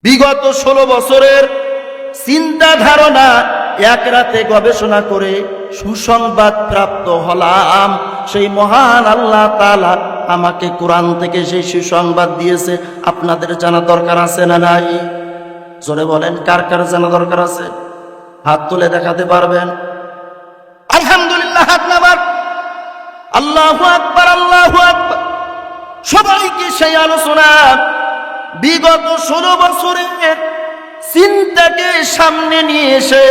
বিগত 16 বছরের চিন্তা ধারণা এক রাতে গবেষণা করে সুসংবাদ প্রাপ্ত হলাম। সেই মহান আল্লাহ তাআলা আমাকে কোরআন থেকে সেই সুসংবাদ দিয়েছে। আপনাদের জানা দরকার আছে না নাই? জোরে বলেন, কার কার জানা দরকার আছে? হাত তুলে দেখাতে পারবেন? আলহামদুলিল্লাহ, হাত নামান। আল্লাহু আকবার, আল্লাহু আকবার। সবাইকে সেই আলোচনা, বিগত 16 বছরের চিন্তাকে সামনে নিয়ে এসে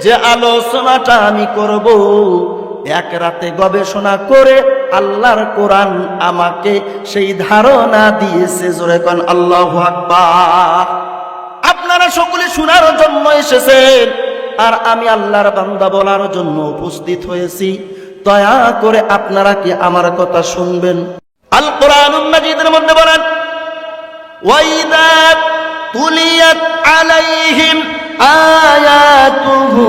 যে আলোচনাটা আমি করব, এক রাতে গবেষণা করে আল্লাহর কোরআন আমাকে সেই ধারণা দিয়েছে। জোরে কোন আল্লাহু আকবার। আপনারা সকলে শোনার জন্য এসেছেন, আর আমি আল্লাহর বান্দা বলার জন্য উপস্থিত হয়েছি। দয়া করে আপনারা কি আমার কথা শুনবেন? আল কোরআনুল মাজিদের মধ্যে বলেন, ওয়াইদা তুলিয়াত আলাইহিম আয়াতুহু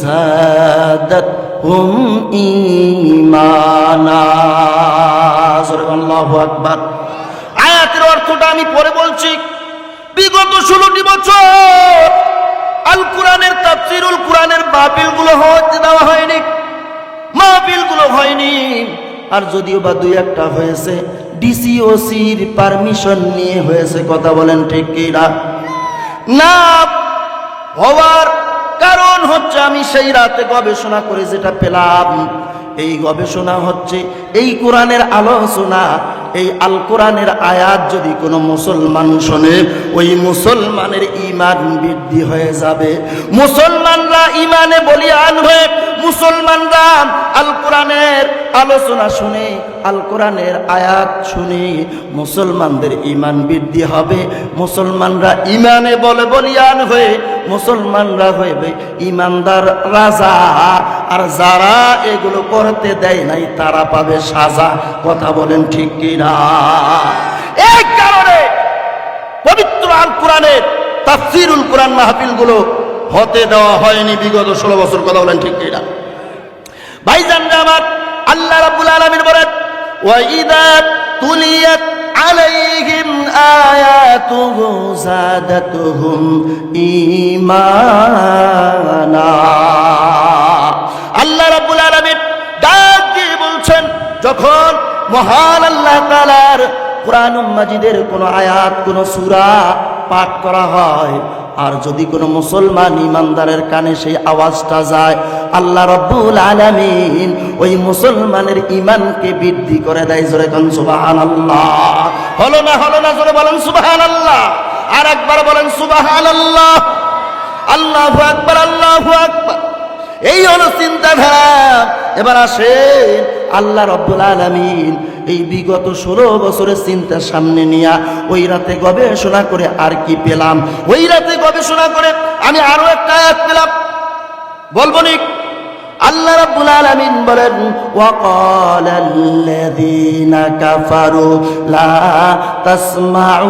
যাদাতহুম ঈমানা। আল্লাহু আকবার। আয়াতের অর্থটা আমি পরে বলছি। বিগত 16টি বছর আল কোরআনের তাফসীরুল কোরআনের মাহফিলগুলো হতে দেওয়া হয়নি, মাহফিলগুলো হয়নি। আর যদিও বা দুই একটা হয়েছে, ডিসিওসির পারমিশন নিয়ে হয়েছে। কথা বলেন ঠিক কি না? না হওয়ার কারণ হচ্ছে আমি সেই রাতে গবেষণা করে যেটা পেলাম, এই গবেষণা হচ্ছে এই কোরআনের আলোচনা, এই আল কোরআনের আয়াত যদি কোনো মুসলমান শোনে, ওই মুসলমানের ঈমান বৃদ্ধি হয়ে যাবে। মুসলমানরা ঈমানে বলিয়ান হয়ে, মুসলমানরা আল কোরআনের আলোচনা শুনে, আল কোরআনের আয়াত শুনে মুসলমানদের ঈমান বৃদ্ধি হবে। মুসলমানরা ঈমানে বলিয়ান হয়ে মুসলমানরা হইবে ঈমানদার রাজা। আর যারা এগুলো করতে দেয় নাই তারা পাবে সাজা। কথা বলেন ঠিক কিনা? এই কারণে পবিত্র আল কোরআনের তাফসীরুল কোরআন মাহফিলগুলো হতে দেওয়া হয়নি বিগত 16 বছর। কথা বলেন ঠিক কিনা? ভাইজানরা আমার, আল্লাহ রাব্বুল আলামিন বলেন, ওয়াইদা তুলিয়াত আলাইহিম আয়াতুহু যাদাতুহুম ঈমানা। আল্লাহ রাব্বুল আলামিন ডাক দিয়ে বলছেন, যখন মহান আল্লাহ তাআলার কোরআনুল মাজিদের কোনো আয়াত, কোনো সূরা পাঠ করা হয়, আর যদি কোনো মুসলমান ইমানদারের কানে সেই আওয়াজটা যায়, আল্লাহ রাব্বুল আলামিন ওই মুসলমানের ঈমানকে বৃদ্ধি করে দেয়। জোরে কোন সুবহানাল্লাহ। হলো না? হলো না? জোরে বলেন সুবহানাল্লাহ। আর একবার বলেন সুবহানাল্লাহ। আল্লাহু আকবার, আল্লাহু আকবার। এই হলো চিন্তাধারা। এবার আসেন, আল্লাহ রাব্বুল আলামিন এই বিগত 16 বছরের চিন্তা সামনে নিয়া ওই রাতে গবেষণা করে আর কি পেলাম? ওই রাতে গবেষণা করে আমি আরো একটা আয়াত পেলাম, বলবো নি? আল্লাহ রাব্বুল আলামিন বলেন, ওয়াকালাল্লাযীনা কাফারু লা তাসমাউ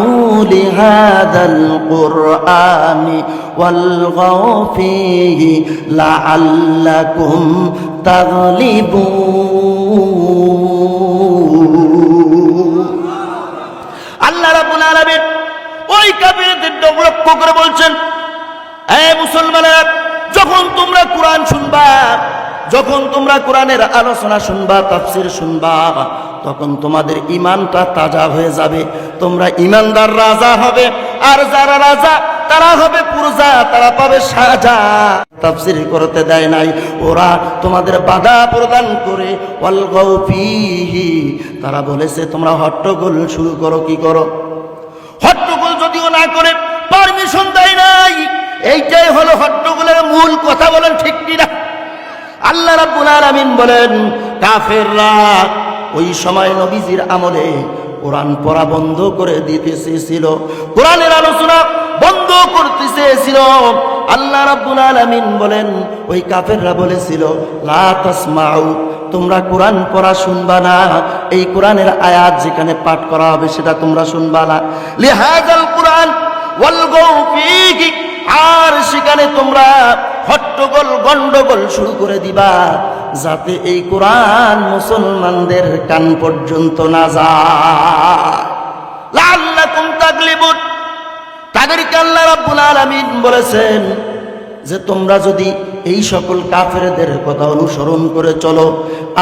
লিহাযাল কুরআনি ওয়ালগাউ ফীহি লাআল্লাকুম তাগলিবুন। আল্লাহ রাব্বুল আলামিন ওই কাফিরদের লক্ষ্য করে বলছেন, হে মুসলমানেরা, যখন তোমরা কোরআন শুনবা, যখন তোমরা কোরআনের আলোচনা শুনবা, তাফসীর শুনবা, তখন তোমাদের ঈমানটা তাজা হয়ে যাবে। তোমরা ঈমানদার রাজা হবে। আর যারা রাজা তারা হবে প্রজা, তারা পাবে সাজা। তাফসীর করতে দেয় নাই, ওরা তোমাদের বাধা প্রদান করে ওয়ালগাউ ফীহি, তারা বলেছে তোমরা হট্টগোল শুরু করো। কি করো? হট্টগোল যদিও না করে, পারমিশন দেয় নাই। এইটাই হলো হট্টগোলের মূল। কথা বলেন ঠিক কিনা? আল্লাহ রাব্বুল আলামিন বলেন, কাফেররা ওই সময় নবীজির আমলে কোরআন পড়া বন্ধ করে দিতে চেয়েছিল, কোরআনের আলোচনা বন্ধ করতে চেয়েছিল। আল্লাহ রাব্বুল আলামিন বলেন, ওই কাফেররা বলেছিল, লা তাসমাউ, তোমরা কোরআন পড়া শুনবা না। এই কোরআনের আয়াত যেখানে পাঠ করা হবে সেটা তোমরা শুনবা না। লিহাযাল কোরআন ওয়ালগাউ ফীহি, আর সেখানে তোমরা হট্টগোল গন্ডগোল শুরু করে দিবা, যাতে এই কোরআন মুসলমানদের কান পর্যন্ত না যায়। লাআল্লাকুম তাগলিবুন, রাব্বুল আলামিন বলেছেন যে তোমরা যদি এই সকল কাফেরদের কথা অনুসরণ করে চলো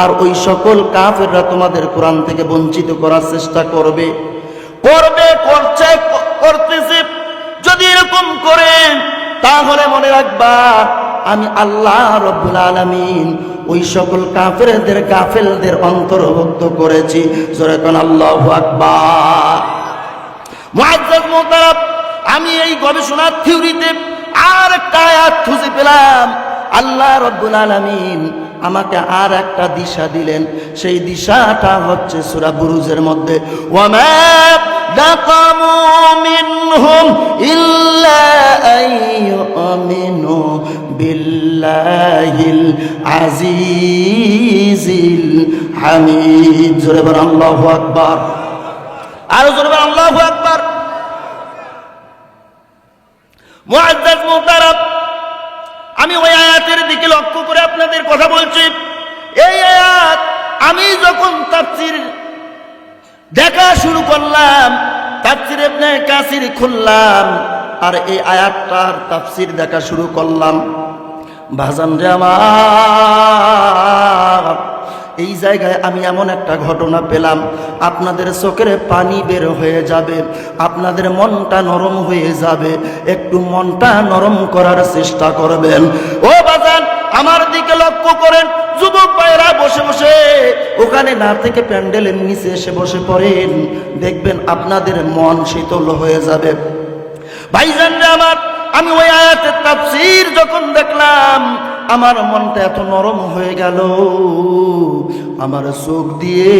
আর ওই সকল কাফেররা তোমাদের কোরআন থেকে বঞ্চিত করার চেষ্টা করবে করতেছে, যদি এরকম করেন তাহলে মনে রাখবা আমি আল্লাহ রাব্বুল আলামিন ওই সকল কাফেরদের অন্তর্ভুক্ত করেছি। জোরে কোন আল্লাহু আকবার। মুআজ্জাজ মুহতারাম, আমি এই গবেষণার থিওরিতে আর একটা আয়াত খুঁজে পেলাম। আল্লাহ রাব্বুল আলামিন আমাকে আর একটা দিশা দিলেন, সেই দিশাটা হচ্ছে সূরা বুরুজের মধ্যে ওয়ামা নাকামু মিনহুম ইল্লা আইয়ুমিনু বিল্লাহিল আজিজিল হামিদ। জোরে বলেন আল্লাহু আকবার। আর জোরে বলেন আল্লাহু আকবার। মুআজ্জাজ মুহতারাম, আমি ওই আয়াতের দিকে লক্ষ্য করে আপনাদের কথা বলছি। এই আয়াত আমি যখন তাফসীর দেখা শুরু করলাম, তাফসীর ইবনে কাসির খুললাম আর এই আয়াতটার তাফসীর দেখা শুরু করলাম, ভাজান রে আমার, এই জায়গায় আমি এমন একটা ঘটনা পেলাম, আপনাদের চোখের পানি বের হয়ে যাবে, আপনাদের মনটা নরম হয়ে যাবে। একটু মনটা নরম করার চেষ্টা করবেন। ও বাজান, আমার দিকে লক্ষ্য করেন। যুবক ভাইরা বসে বসে ওখানে না থেকে প্যান্ডেলের নিচে এসে বসে পড়েন, দেখবেন আপনাদের মন শীতল হয়ে যাবে। ভাইজানরা আমার, আমি ওই আয়াতের তাফসীর যখন দেখলাম আমার মনটা এত নরম হয়ে গেল, আমার চোখ দিয়ে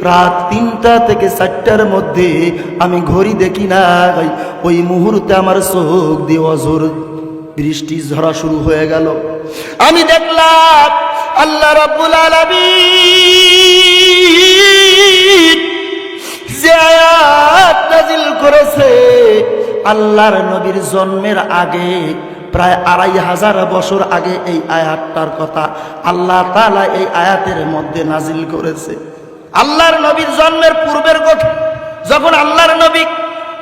রাত 3টা থেকে 4টার মধ্যে আমি ঘড়ি দেখি না, ওই মুহূর্তে আমার চোখ দিয়ে অঝোর বৃষ্টি ঝরা শুরু হয়ে গেল। আমি দেখলাম আল্লাহ রাব্বুল আলামিন যে আয়াত নাযিল করেছে আল্লাহর নবীর জন্মের আগে, প্রায় 2500 বছর আগে এই আয়াতটার কথা আল্লাহ তাআলা এই আয়াতের মধ্যে নাজিল করেছে। আল্লাহর নবীর জন্মের পূর্বের কথা, যখন আল্লাহর নবী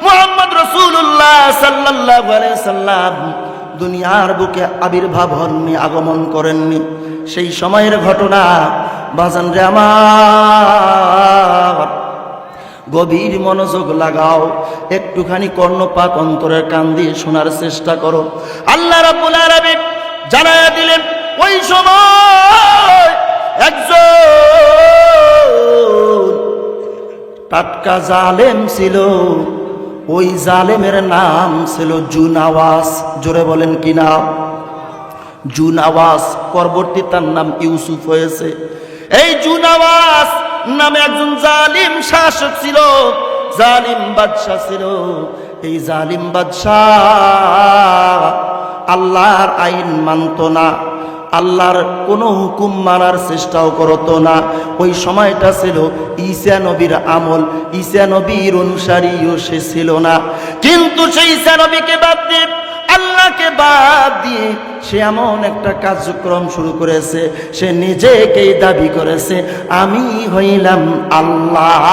মুহাম্মদ রাসূলুল্লাহ সাল্লাল্লাহু আলাইহি সাল্লাম দুনিয়ার বুকে আবির্ভাব হননি, আগমন করেননি, সেই সময়ের ঘটনা। বাজান রে আমার, গভীর মনোযোগ লাগাও, একটুখানি কর্ণপাক অন্তরের কান দিয়ে শোনার চেষ্টা করো। আল্লাহ রাব্বুল আলামিন জানায়া দিলেন, ওই সময় একজন টাটকা জালেম ছিল, ওই জালেমের নাম ছিল জুনাওয়াস। জোরে বলেন কি নাম? জুনাওয়াস। পরবর্তী তার নাম ইউসুফ হয়েছে। এই জুনাওয়াস নামে একজন জালিম শাসক ছিল, জালিম বাদশা ছিল। এই জালিম বাদশা আল্লাহর আইন মানত না, আল্লাহর কোনো হুকুম মানার চেষ্টাও করতো না। ওই সময়টা ছিল ঈসা নবীর আমল, ঈসা নবীর অনুসারীও সে ছিল না। কিন্তু সেই ঈসা নবীকে বাদ দিয়ে, আল্লাহকে বাদ দিয়ে সে এমন একটা কার্যক্রম শুরু করেছে, সে নিজেকেই দাবি করেছে আমি হইলাম আল্লাহ,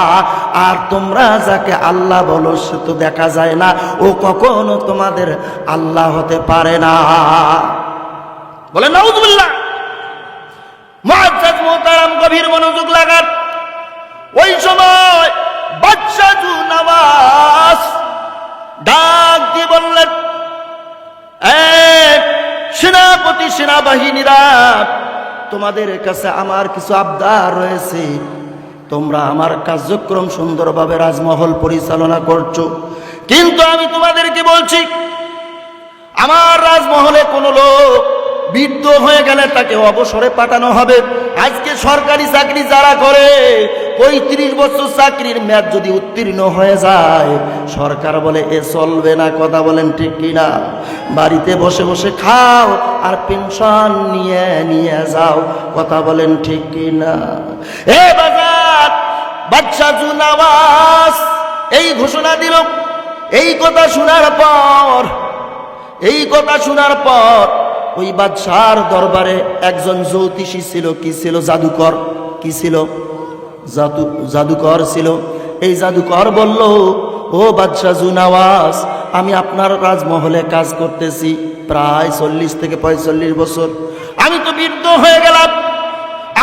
আর তোমরা যাকে আল্লাহ বলো সে তো দেখা যায় না, ও কখনো তোমাদের আল্লাহ হতে পারে না। বলে নাউযুবিল্লাহ। মুআজ্জাজ মুহতারাম, গভীর মনোযোগ লাগান। ওই সময় বাদশা জুনাওয়াস ডাক দিয়ে বললেন, সেনাপতি, সেনাবাহিনীরা, তোমাদের কাছে আমার কিছু আবদার রয়েছে। তোমরা আমার কার্যক্রম সুন্দরভাবে রাজমহল পরিচালনা করছো, কিন্তু আমি তোমাদেরকে বলছি, আমার রাজমহলে কোনো লোক বৃদ্ধ হয়ে গেলে তাকে অবসরে পাঠানো হবে। আজকে সরকারি চাকরি যারা করে, 35 বছর চাকরির মেয়াদ যদি উত্তীর্ণ হয়ে যায়, সরকার বলে এ চলবে না। কথা বলেন ঠিক কিনা? বাড়িতে বসে বসে খাও আর পেনশন নিয়ে নিয়ে যাও। কথা বলেন ঠিক কিনা? এ বাজার বাদশা জুনাওয়াস এই ঘোষণা দিল। এই কথা শোনার পর ওই বাদশার দরবারে একজন জ্যোতিষী ছিল। কি ছিল? জাদুকর। কি ছিল? জাদুকর ছিল। এই জাদুকর বলল, ও বাদশা জুনাওয়াস, আমি আপনার রাজমহলে কাজ করতেছি প্রায় 40 থেকে 45 বছর। আমি তো বৃদ্ধ হয়ে গেলাম,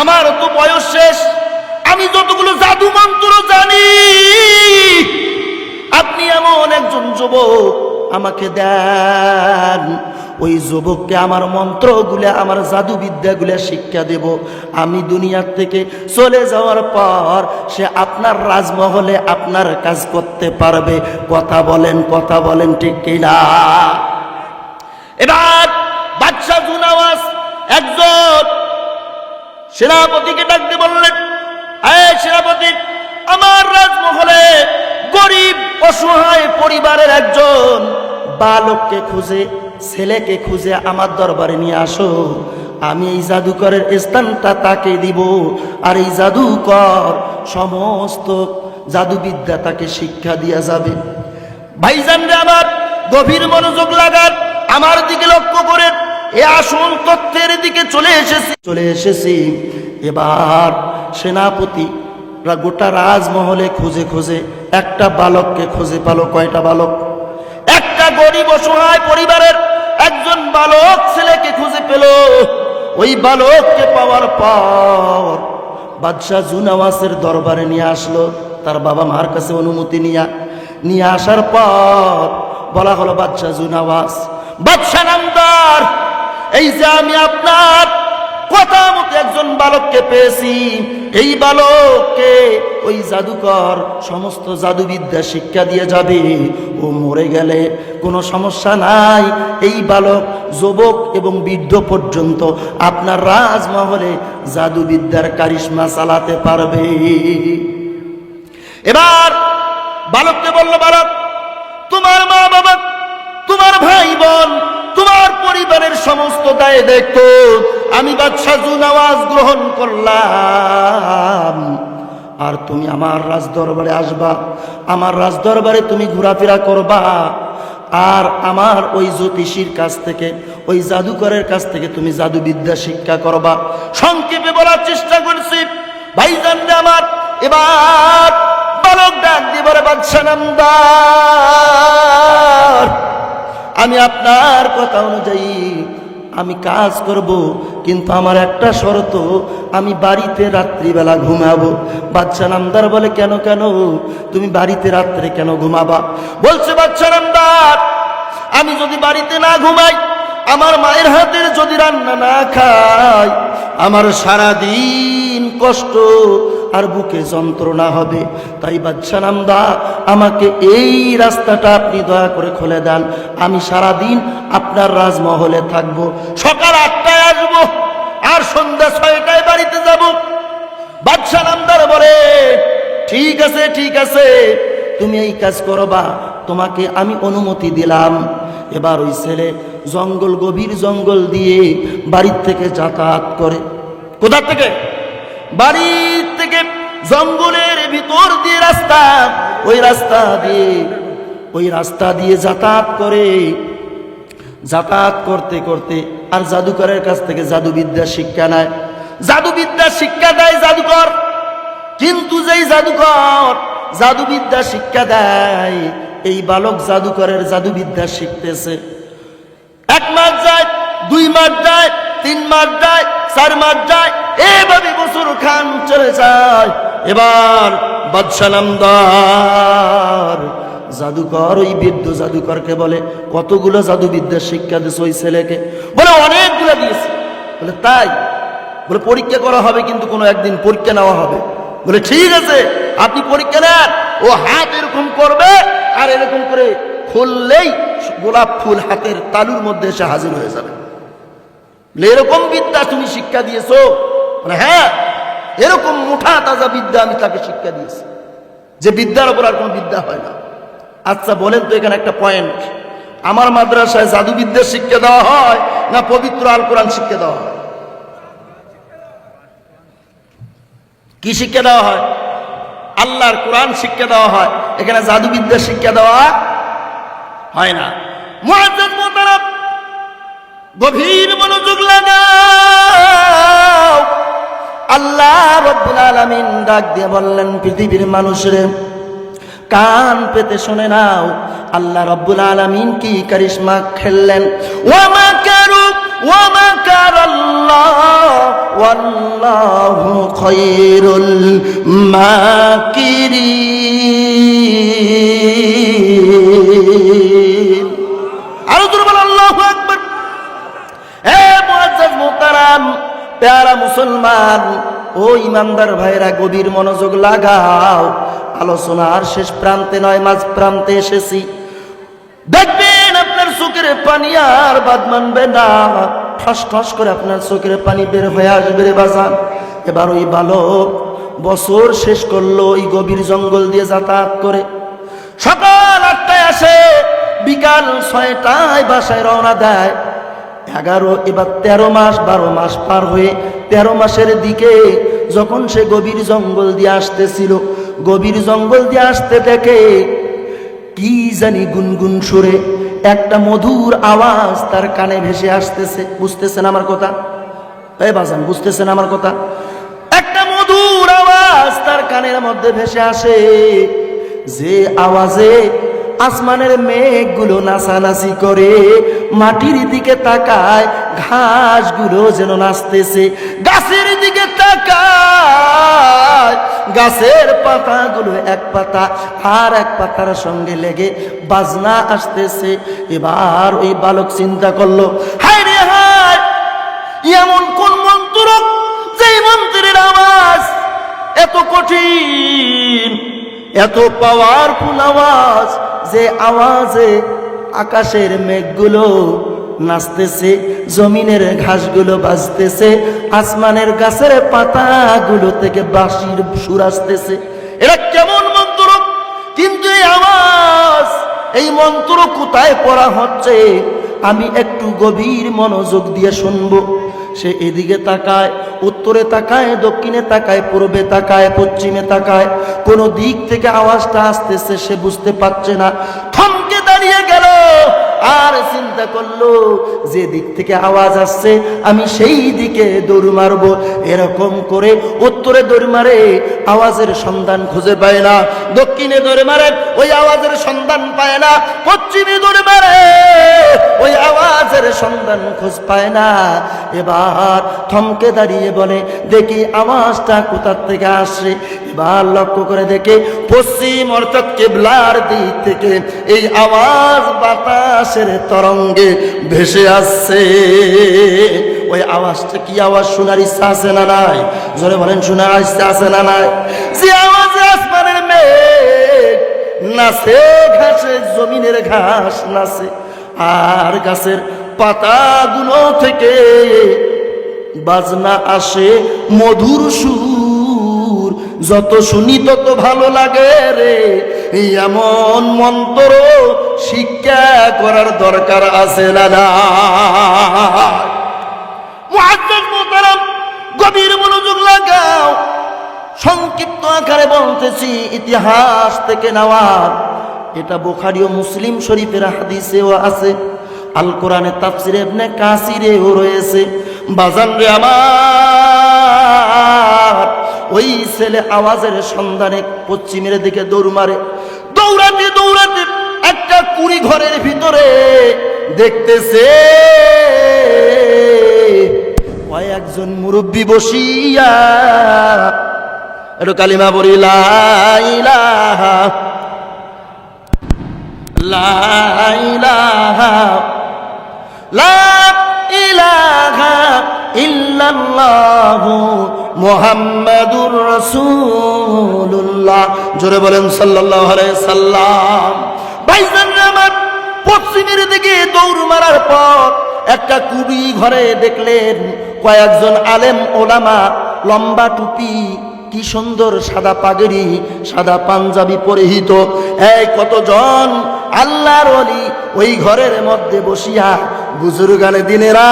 আমার তো বয়স শেষ, আমি যতগুলো জাদু মন্ত্র জানি, আপনি এমন একজন যুবক আমাকে দেন, ওই যুবককে আমার মন্ত্রগুলো, আমার জাদুবিদ্যাগুলো শিক্ষা দেব। আমি দুনিয়ার থেকে চলে যাওয়ার পর সে আপনার রাজমহলে আপনার কাজ করতে পারবে। কথা বলেন ঠিক কিনা? এবার বাদশা জুনাওয়াজ একজন সেনাপতিকে ডাকতে বললেন, এই সেনাপতি, আমার রাজমহলে গরিব অসহায় পরিবারের একজন বালককে খুঁজে, ছেলেকে খুঁজে আমার দরবারে নিয়ে আসো। আমি এই জাদুকরের স্থানটা তাকে দিব, আর এই জাদুকর সমস্ত জাদুবিদ্যা তাকে শিক্ষা দিয়া যাবে। ভাইজান রে আমার, গভীর মনোযোগ লাগান, আমার দিকে লক্ষ্য করেন, এ আসল তথ্যের দিকে চলে এসেছি। এবার সেনাপতি গোটা রাজমহলে খুঁজে খুঁজে একটা বালককে খুঁজে পেল। কয়টা বালক? একটা গরিব অসহায় পরিবারের একজন বালক ছেলেকে খুঁজে পেল। ওই বালককে পাওয়ার পর বাদশা জুনাওয়াজের দরবারে নিয়ে আসলো, তার বাবা মার কাছে অনুমতি নিয়ে আসার পর বলা হলো, বাদশা জুনাওয়াজ, বাদশা নামদার, এই যে আমি আপনার কথা মতো একজন বালককে পেয়েছি, এই বালককে ওই জাদুকর সমস্ত জাদুবিদ্যা শিক্ষা দিয়ে যাবে। ও মরে গেলে কোনো সমস্যা নাই, এই বালক যুবক এবং বৃদ্ধ পর্যন্ত আপনার রাজমহলে জাদুবিদ্যার কারিশমা চালাতে পারবে। এবার বালককে বলল, বালক, তোমার মা বাবা, তোমার ভাই বোন, তোমার পরিবারের সমস্ত দায় দায়িত্ব আমি বাদশা জুনাওয়াজ গ্রহণ করলাম। আর তুমি আমার রাজদরবারে আসবা, আমার রাজদরবারে তুমি ঘোরাফেরা করবা, আর আমার ওই জ্যোতিষীর কাছ থেকে, ওই জাদুকরের কাছ থেকে তুমি জাদুবিদ্যা শিক্ষা করবা। সংক্ষেপে বলার চেষ্টা করছি ভাইজান রে আমার। এবার বালক ডাক দিয়ে বলে, বাদশা নামদার, আমি আপনার কথা অনুযায়ী আমি কাজ করব, কিন্তু আমার একটা শর্ত, আমি বাড়িতে রাত্রিবেলা ঘুমাবো। বাদশা নামদার বলে, কেন তুমি বাড়িতে রাত্রে কেন ঘুমাবা? বলছে বাদশা নামদার, আমি যদি বাড়িতে না ঘুমাই, আমার মায়ের হাতের যদি রান্না না খাই, আমার সারাদিন কষ্ট আর বুকে যন্ত্রণা হবে। তাই বাদশা নামদার, আমাকে এই রাস্তাটা আপনি দয়া করে খুলে দেন, আমি সারাদিন আপনার রাজমহলে থাকবো। সকাল 8টায় আসবো আর সন্ধ্যা 6টায় বাড়িতে যাব। বাদশা নামদার বলে, ঠিক আছে, তুমি এই কাজ করবা, তোমাকে আমি অনুমতি দিলাম। এবার ওই ছেলে গভীর জঙ্গল দিয়ে বাড়ির থেকে যাতায়াত করে। কোথা থেকে? বাড়ির থেকে জঙ্গলের ভিতর দিয়ে রাস্তা, ওই রাস্তা দিয়ে যাতায়াত করে। যাতায়াত করতে করতে আর জাদুকরের কাছ থেকে জাদুবিদ্যা শিক্ষা নেয়। জাদুবিদ্যা শিক্ষা দেয় জাদুকর, কিন্তু যেই জাদুকর জাদুবিদ্যা শিক্ষা দেয়, এই বালক জাদুকরের জাদুবিদ্যা শিখতেছে। 1 মাস যায়, 2 মাস যায়, 3 মাস যায়, 4 মাস যায়, এভাবে বছর খান চলে যায়। এবার বাদশা নামদার জাদুকর ওই বৃদ্ধ জাদুকরকে বলে, কতগুলো জাদুবিদ্যা শিক্ষা দিয়েছে ওই ছেলেকে? বলে, অনেকগুলো দিয়েছে। বলে, তাই? বলে, পরীক্ষা করা হবে, কিন্তু কোনো একদিন পরীক্ষা নেওয়া হবে। বলে, ঠিক আছে, আপনি পরীক্ষা নেন। ও হাত এরকম করবে, আর এরকম করে খুললেই গোলাপ ফুল হাতের তালুর মধ্যে এসে হাজির হয়ে যাবে। এরকম বিদ্যা তুমি শিক্ষা দিয়েছো? মানে হ্যাঁ, এরকম মুঠা তাজা বিদ্যা আমি তাকে শিক্ষা দিয়েছি, যে বিদ্যার উপর আর কোনো বিদ্যা হয় না। আচ্ছা বলেন তো, এখানে একটা পয়েন্ট, আমার মাদ্রাসায় জাদুবিদ্যার শিক্ষা দেওয়া হয় না পবিত্র আল কোরআন শিক্ষা দেওয়া হয়? কি শিক্ষা দেওয়া হয়? আল্লাহর কোরআন শিক্ষা দেওয়া হয়, এখানে জাদুবিদ্যার শিক্ষা দেওয়া হয় না। মুআজ্জাজ মুহতারাম, গভীর মনোযোগ লাগাও। আল্লাহ রাব্বুল আলামিন ডাক দিয়ে বললেন, পৃথিবীর মানুষরে, কান পেতে শুনে নাও আল্লাহ রাব্বুল আলামিন কি কারিশমা খেললেন। ওয়া মাকারু ওয়া মাকারাল্লাহ ওয়াল্লাহু খায়রুল মাকিরিন। আরো জোরে বল আল্লাহু আকবার। হে মুআজ্জাজ মুহতারাম প্যারা মুসলমান ও ইমানদার ভাইরা, গভীর মনোযোগ লাগাও। আলোচনার শেষ প্রান্তে নয়, মাঝ প্রান্তে এসেছি। দেখবেন আপনার চোখের পানি আর বাদ মানবে না, ঠস ঠস করে আপনার চোখের পানি বের হয়ে আসবে রে বাজান। এবার ওই বালক বছর শেষ করলো ওই গভীর জঙ্গল দিয়ে যাতায়াত করে। সকাল 8টায় আসে, বিকাল 6টায় বাসায় রওনা দেয়। 11 এবার 13 মাস 12 মাস পার হয়ে 13 মাসের দিকে যখন সে গভীর জঙ্গল দিয়ে আসতেছিল, গভীর জঙ্গল দিয়ে আসতে দেখে কি জানি গুনগুন সুরে একটা মধুর আওয়াজ তার কানে ভেসে আসতেছে। বুঝতেছেন আমার কথা? এই বাজান বুঝতেছেন আমার কথা? একটা মধুর আওয়াজ তার কানের মধ্যে ভেসে আসে, যে আওয়াজে আসমানের মেঘগুলো নাচানাচি করে, মাটির দিকে তাকায় ঘাসগুলো যেন নাচতেছে, গাছের দিকে তাকায় গাছের পাতাগুলো এক পাতা আর এক পাতার সঙ্গে লেগে বাজনা আসতেছে। এবার ওই বালক চিন্তা করলো, হায় রে হায়, এমন কোন মন্ত্র যে মন্ত্রের আওয়াজ এত কঠিন, এত পাওয়ারফুল আওয়াজ, যে আওয়াজে আকাশের মেঘগুলো নাচতেছে, জমিনের ঘাসগুলো বাজতেছে, আসমানের গাছের পাতাগুলো থেকে বাঁশির সুর আসতেছে। এটা কেমন মন্ত্র? কিন্তু এই আওয়াজ, এই মন্ত্র কোথায় পড়া হচ্ছে আমি একটু গভীর মনোযোগ দিয়ে শুনবো। সে এদিকে তাকায়, উত্তরে তাকায়, দক্ষিণে তাকায়, পূর্বে তাকায়, পশ্চিমে তাকায়, কোন দিক থেকে আওয়াজটা আসতেছে সে বুঝতে পারছে না। থমকে দাঁড়িয়ে গেল আর চিন্তা করলো, যে দিক থেকে আওয়াজ আসছে আমি সেই দিকে দৌড় মারবো। এরকম করে উত্তরে দৌড় মারে, আওয়াজের সন্ধান খুঁজে পায় না। দক্ষিণে দৌড় মারে, ওই আওয়াজের সন্ধান পায় না। পশ্চিমে দৌড় মারে, ওই আওয়াজের সন্ধান খোঁজ পায় না। এবার থমকে দাঁড়িয়ে বলে, দেখি আওয়াজটা কোথার থেকে আসে। এবার লক্ষ্য করে দেখে পশ্চিম অর্থাৎ কিবলার দিক থেকে এই আওয়াজ বাতাসের তরঙ্গে ভেসে আসছে। ওই আওয়াজটা কি আওয়াজ শোনার ইচ্ছা আছে না নাই? জোরে বলেন, শোনার ইচ্ছা আছে না নাই? যে আওয়াজে আসমানের মেঘ নাচে, ঘাসে জমিনের ঘাস নাচে, আর গাছের পাতাগুলো থেকে বাজনা আসে মধুর সুর, যত শুনি তত ভালো লাগে রে। এমন মন্ত্র শিক্ষা করার দরকার আছে না? মুআজ্জাজ মুহতারাম গভীর মনোযোগ লাগাও। সংক্ষিপ্ত আকারে বলতেছি, ইতিহাস থেকে নেওয়া। এটা বুখারী ও মুসলিম শরীফের হাদিসেও আছে, আল কোরআনের তাফসিরে ইবনে কাসিরেও রয়েছে। বাজান রে আমার, ওই ছেলে আওয়াজের সন্ধানে পশ্চিমের দিকে দৌড় মারে। দৌড়াতে দৌড়াতে একটা কুড়ি ঘরের ভিতরে দেখতেছে কয়েকজন মুরব্বী বসিয়া একটু কালিমা বলি, লা ইলাহা লা ইলাহা লা ইলাহা ইল্লাল্লাহু মুহাম্মাদুর রাসূলুল্লাহ। জোরে বলেন সাল্লাল্লাহু আলাইহি সাল্লাম। ভাইজান আমার, পশ্চিমের দিকে দৌড় মারার পর একটা কুবি ঘরে দেখলেন কয়েকজন আলেম ওলামা, লম্বা টুপি, কি সুন্দর সাদা পাগড়ি, সাদা পাঞ্জাবি পরিহিত এই কতজন আল্লাহর ওলি ওই ঘরের মধ্যে বসিয়া বুজুর্গানে দিনেরা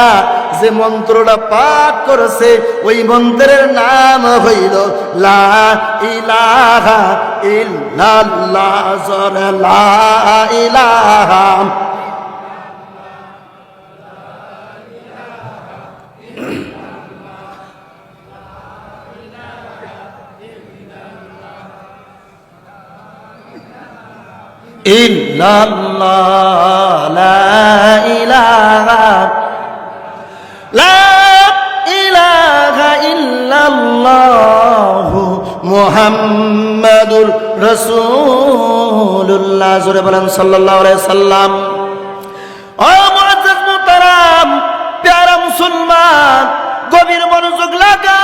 যে মন্ত্রটা পাঠ করেছে, ওই মন্ত্রের নাম হইল লা ইলাহা ইল্লাল্লাহ। লা ইলাহা ইল্লাল্লাহ লা ইলাহা ইল্লাল্লাহু মুহাম্মাদুর রাসূলুল্লাহ। জোরে বলেন সাল্লাল্লাহু আলাইহি সাল্লাম। ও মুআজ্জাজ মুহতারাম, প্যারা মুসলমান, গভীর মনোযোগ লাগাও।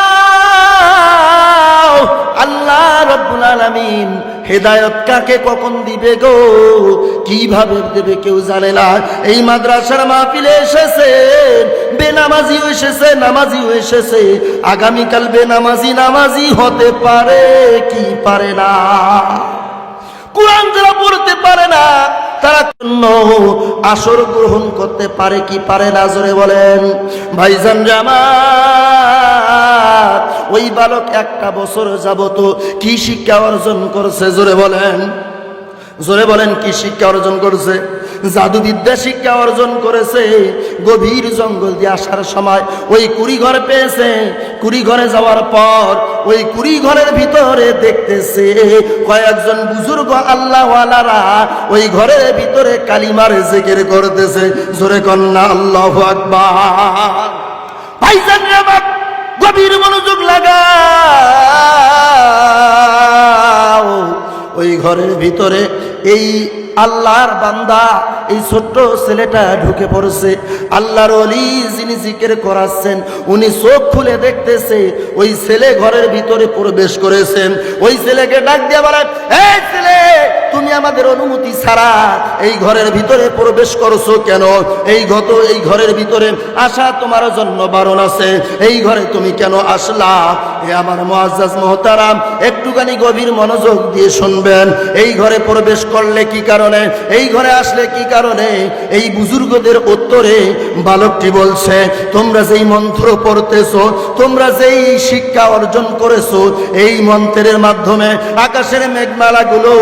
আল্লাহ রাব্বুল আলামিন হেদায়েত কাকে কখন দিবে গো, কিভাবে দেবে কেউ জানে না। এই মাদ্রাসার মাহফিলে এসেছেন, বেনামাজিও এসেছে, নামাজিও এসেছে। আগামীকাল নামাজি হতে পারে কি পারে না। কোরআন যারা পড়তে পারে না তারা আসর গ্রহণ করতে পারে কি পারে না, জোরে বলেন। ভাইজান জামাত, ওই বালক একটা বছর যাবত কি শিক্ষা অর্জন করছে, জোরে বলেন, জোরে বলেন। কি শিক্ষা অর্জন করছে? জাদুবিদ্যা শিক্ষা অর্জন করেছে। গভীর জঙ্গল দিয়ে আসার সময় ওই কুড়ি ঘর পেয়েছে। কুড়ি ঘরে যাওয়ার পর ওই কুড়ি ঘরের ভিতরে দেখতেছে কয়েকজন বুজুর্গ আল্লাহওয়ালারা ওই ঘরের ভিতরে কালিমার জিকির করতেছে। জোরে কন্যা আল্লাহু আকবার। ভাইজান আমার গভীর মনোযোগ লাগাও। ওই ঘরের ভিতরে এই আল্লাহর বান্দা, এই ছোট্ট ছেলেটা ঢুকে পড়ছে। আল্লাহর ওলি যিনি জিকির করাচ্ছেন উনি চোখ খুলে দেখতেছে ওই ছেলে ঘরের ভিতরে প্রবেশ করেছেন। ওই ছেলেকে ডাক দিয়ে বলেন, এই ছেলে, তুমি আমাদের অনুমতি ছাড়া এই ঘরের ভিতরে প্রবেশ করছো কেন? এই ঘরের ভিতরে আসা তোমার জন্য বারণ আছে। এই ঘরে তুমি কেন আসলা? এ আমার মুআজ্জাজ মুহতারাম, একটুখানি গভীর মনোযোগ দিয়ে শুনবেন। এই ঘরে প্রবেশ করলে কি কারণে, এই ঘরে আসলে কি কারণে? এই বুজুর্গদের উত্তরে বালকটি বলছে, তোমরা যেই মন্ত্র পড়তেছো, তোমরা যেই শিক্ষা অর্জন করেছো, এই মন্ত্রের মাধ্যমে আকাশের মেঘমালাগুলো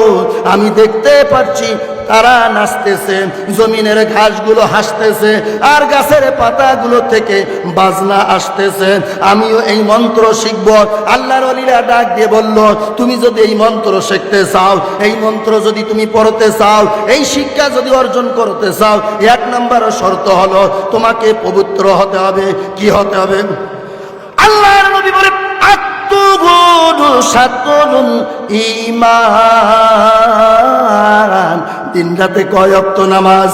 আমি দেখতে পাচ্ছি তারা নাচতেছে, জমিনের ঘাসগুলো হাসতেছে, আর গাছের পাতাগুলো থেকে বাজনা আসতেছে। আমিও এই মন্ত্র শিখব। আল্লাহর ওলিরা ডাক দিয়ে বলল, তুমি যদি এই মন্ত্র শিখতে চাও, এই মন্ত্র যদি তুমি পড়তে চাও, এই শিক্ষা যদি অর্জন করতে চাও, এক নম্বর শর্ত হলো তোমাকে পবিত্র হতে হবে। কি হতে হবে? আল্লাহর নবী বলে, ঈমান। দিন রাতে কয় ওয়াক্ত নামাজ?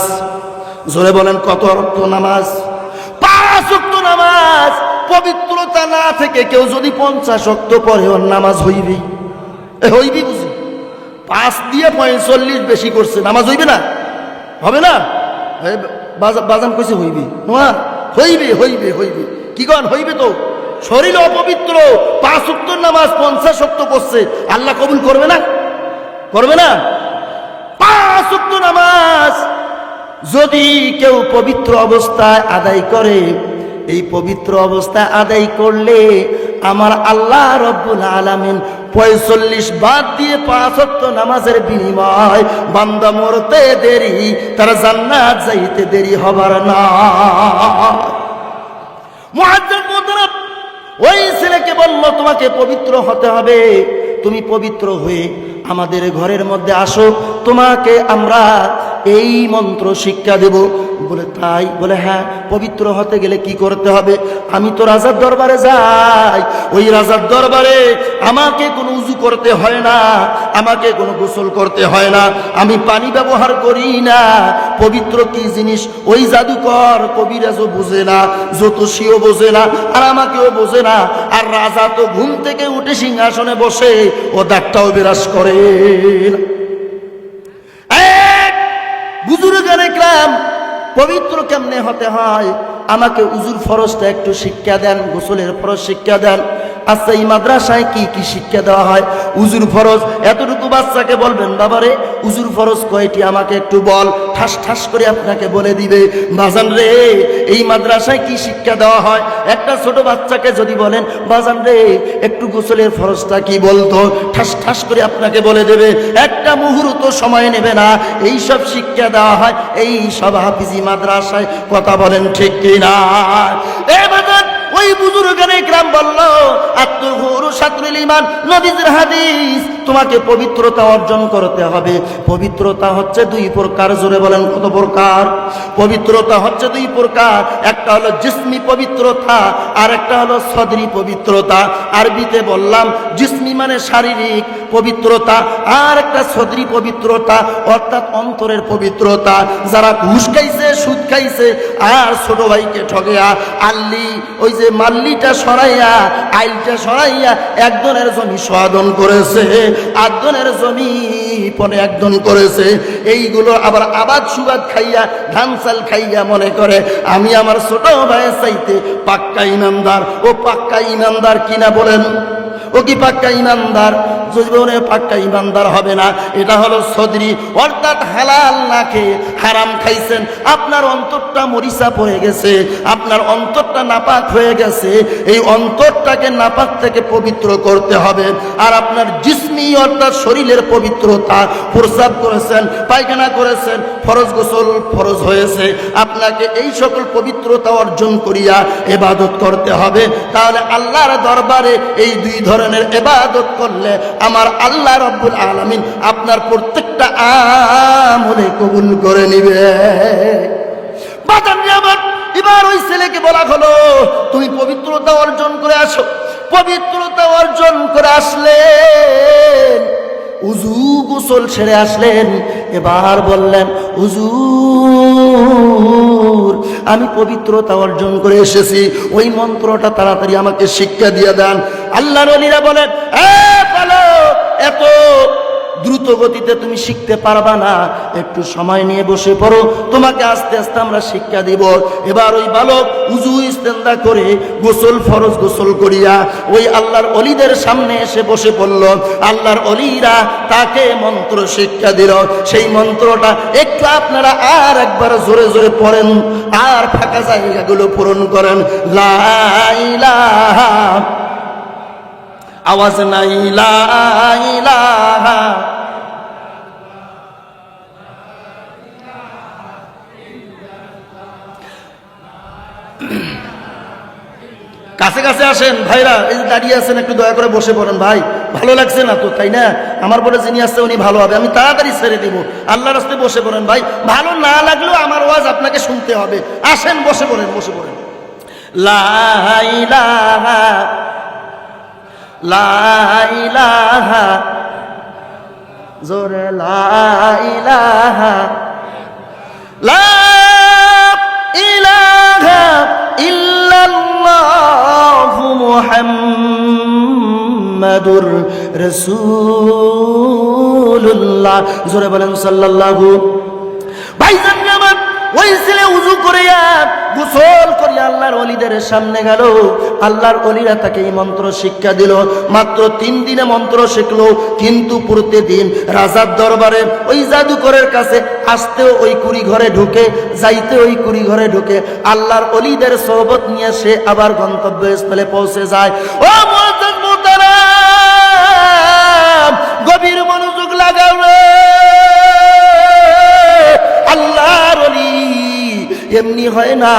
জোরে বলেন, কত ওয়াক্ত নামাজ? 5 ওয়াক্ত নামাজ। পবিত্রতা না থেকে কেউ যদি 50 ওয়াক্ত পড়ে, ওর নামাজ হইবে? হইবে বুঝি? 5 দিয়ে 45 বেশি করছে, নামাজ হইবে না? হবে না? বাজান কইছে হইবে না? হইবে, হইবে, হইবে। কি কন? হইবে তো। শরীর অপবিত্র, 5 ওয়াক্ত নামাজ 50 ওয়াক্ত করছে, আল্লাহ কবুল করবে না? করবে না? 5 ওয়াক্ত নামাজ যদি কেউ পবিত্র অবস্থায় আদায় করে, এই পবিত্র অবস্থায় আদায় করলে আমার আল্লাহ রব্বুল আলামিন 45 বাদ দিয়ে 5 ওয়াক্ত নামাজের বিনিময় বান্দা মরতে দেরি, তার জান্নাত যাইতে দেরি হবার না। মুআজ্জাজ মুহতারাম, ওই ছেলেকে বলল, তোমাকে পবিত্র হতে হবে। তুমি পবিত্র হয়ে আমাদের ঘরের মধ্যে আসো, তোমাকে আমরা এই মন্ত্র শিক্ষা দেব। বলে তাই? বলে হ্যাঁ। পবিত্র হতে গেলে কি করতে হবে? আমি তো রাজার দরবারে যাই, ওই রাজার দরবারে আমাকে কোনো উজু করতে হয় না, আমাকে কোনো গোসল করতে হয় না, আমি পানি ব্যবহার করি না। পবিত্র কি জিনিস ওই জাদুকর কবিরাজও বোঝে না, জ্যোতিষীও বোঝে না, আর আমাকেও বোঝে না। আর রাজা তো ঘুম থেকে উঠে সিংহাসনে বসে ও দাঁতটাও বিরাজ করে। বুজুর্গান ইকরাম, পবিত্র কেমনে হতে হয় আমাকে উজুর ফরজটা একটু শিক্ষা দেন, গোসলের ফরজ শিক্ষা দেন। আচ্ছা, এই মাদ্রাসায় কি কি শিক্ষা দেওয়া হয়? উজুর ফরজ এতটুকু বাচ্চাকে বলবেন, বাবারে উজুর ফরজ কয়টি আমাকে একটু বল, ঠাস ঠাস করে আপনাকে বলে দিবে। বাজান রে, এই মাদ্রাসায় কি শিক্ষা দেওয়া হয়? একটা ছোট বাচ্চাকে যদি বলেন, বাজান রে একটু গোসলের ফরজটা কি, বলতো ঠাস ঠাস করে আপনাকে বলে দেবে। একটা মুহূর্ত সময় নেবে না। এই সব শিক্ষা দেওয়া হয় এই সব হাফিজি মাদ্রাসায়। কথা বলেন ঠিক কিনা? এ বাজান, ওই ওই বুজুর্গানে ইকরাম বলল আত-তুহুরু শাতরুল ঈমান, নবীজির হাদিস, তোমাকে পবিত্রতা অর্জন করতে হবে। পবিত্রতা হচ্ছে দুই প্রকার, জোরে বলেন কত প্রকার? পবিত্রতা হচ্ছে দুই প্রকার, একটা হলো জিসমি পবিত্রতা আর একটা হলো সদরি পবিত্রতা। আরবিতে বললাম জিসমি মানে শারীরিক পবিত্রতা, আর একটা সদরি পবিত্রতা অর্থাৎ অন্তরের পবিত্রতা। যারা ঘুষ খাইছে, সুদ খাইছে, আর ছোট ভাইকে ঠগেয়া আল্লি ওই যে মাল্লিটা সরাইয়া আইলটা সরাইয়া একজনের জমি সাধন করেছে, আটজনের জমি পরে একজন করেছে, এইগুলো আবার আবাদ সুবাদ খাইয়া ধান চাল খাইয়া মনে করে আমি আমার ছোট ভাইয়ের চাইতে পাক্কা ইমানদার। ও পাক্কা ইমানদার কিনা বলেন? ও কি পাক্কা ইমানদার? জীবনে পাক্কা ইমানদার হবে না। এটা হলো সদরি, অর্থাৎ হালাল না খেয়ে হারাম খাইছেন, আপনার অন্তরটা মরিচা পড়ে গেছে, আপনার অন্তরটা নাপাক হয়ে গেছে। এই অন্তরটাকে নাপাক থেকে পবিত্র করতে হবে। আর আপনার জিসমি অর্থাৎ শরীরের পবিত্রতা, প্রস্রাব করেছেন, পায়খানা করেছেন, ফরজ গোসল ফরজ হয়েছে, আপনাকে এই সকল পবিত্রতা অর্জন করিয়া ইবাদত করতে হবে। তাহলে আল্লাহর দরবারে এই দুই ধরনের ইবাদত করলে আমার আল্লাহ রাব্বুল আলামিন আপনার প্রত্যেকটা আমলে কবুল করে নিবে। বাজারে আমার এবার ওই ছেলেকে বলা হলো তুমি পবিত্রতা অর্জন করে আসো। পবিত্রতা অর্জন করে আসলেন, উযু গোসল সেরে আসলেন, এবার বললেন হুজুর আমি পবিত্রতা অর্জন করে এসেছি, ওই মন্ত্রটা তাড়াতাড়ি আমাকে শিক্ষা দিয়ে দেন। আল্লাহর ওলিরা বলেন এত দ্রুত গতিতে তুমি শিখতে পারবা না, একটু সময় নিয়ে বসে পড়ো, তোমাকে আস্তে আস্তে আমরা শিক্ষা দিব। এবার ওই বালক উযু ইস্তেনজা করে গোসল ফরজ গোসল করিয়া ওই আল্লাহর ওলিদের সামনে এসে বসে পড়ল। আল্লাহর ওলিরা তাকে মন্ত্র শিক্ষা দিল। সেই মন্ত্রটা একটু আপনারা আর একবার জোরে জোরে পড়েন, আর ফাঁকা জায়গাগুলো পূরণ করেন। লা ইলাহা, আওয়াজ নাই, লা ইলাহা, কাছে কাছে আসেন ভাইরা, এই যে দাঁড়িয়ে আছেন একটু দয়া করে বসে পড়েন ভাই, ভালো লাগছে না তো, তাই না? আমার পরে যিনি আসছে উনি ভালো হবে, আমি তাড়াতাড়ি ছেড়ে দিব। আল্লাহর রাস্তায় বসে পড়েন ভাই, ভালো না লাগলেও আমার ওয়াজ আপনাকে শুনতে হবে। আসেন বসে পড়েন, বসে পড়েন। লা ইলাহা, লা ইলাহা, জোরে লা ইলাহা, লা ইলাহা ইল্লাল্লাহু মুহাম্মাদুর রাসূলুল্লাহ, জোরে বলেন সাল্লাল্লাহু। ভাইজান আমার ওই ছেলে উযু করিয়া গোসল করিয়া আল্লাহর ওলিদের সামনে গেল। আল্লাহর ওলিরা তাকে এই মন্ত্র শিক্ষা দিল। মাত্র 3 দিনে মন্ত্র শিখলো, কিন্তু প্রতিদিন রাজার দরবারে ওই জাদুকরের কাছে আসতেও ওই কুড়ি ঘরে ঢুকে, যাইতে ওই কুড়ি ঘরে ঢুকে আল্লাহর ওলিদের সোহবত নিয়ে সে আবার গন্তব্যস্থলে পৌঁছে যায়। ও মুআজ্জাজ মুহতারাম, গভীর মনোযোগ লাগাও। আল্লাহর ওলি এমনি হয় না।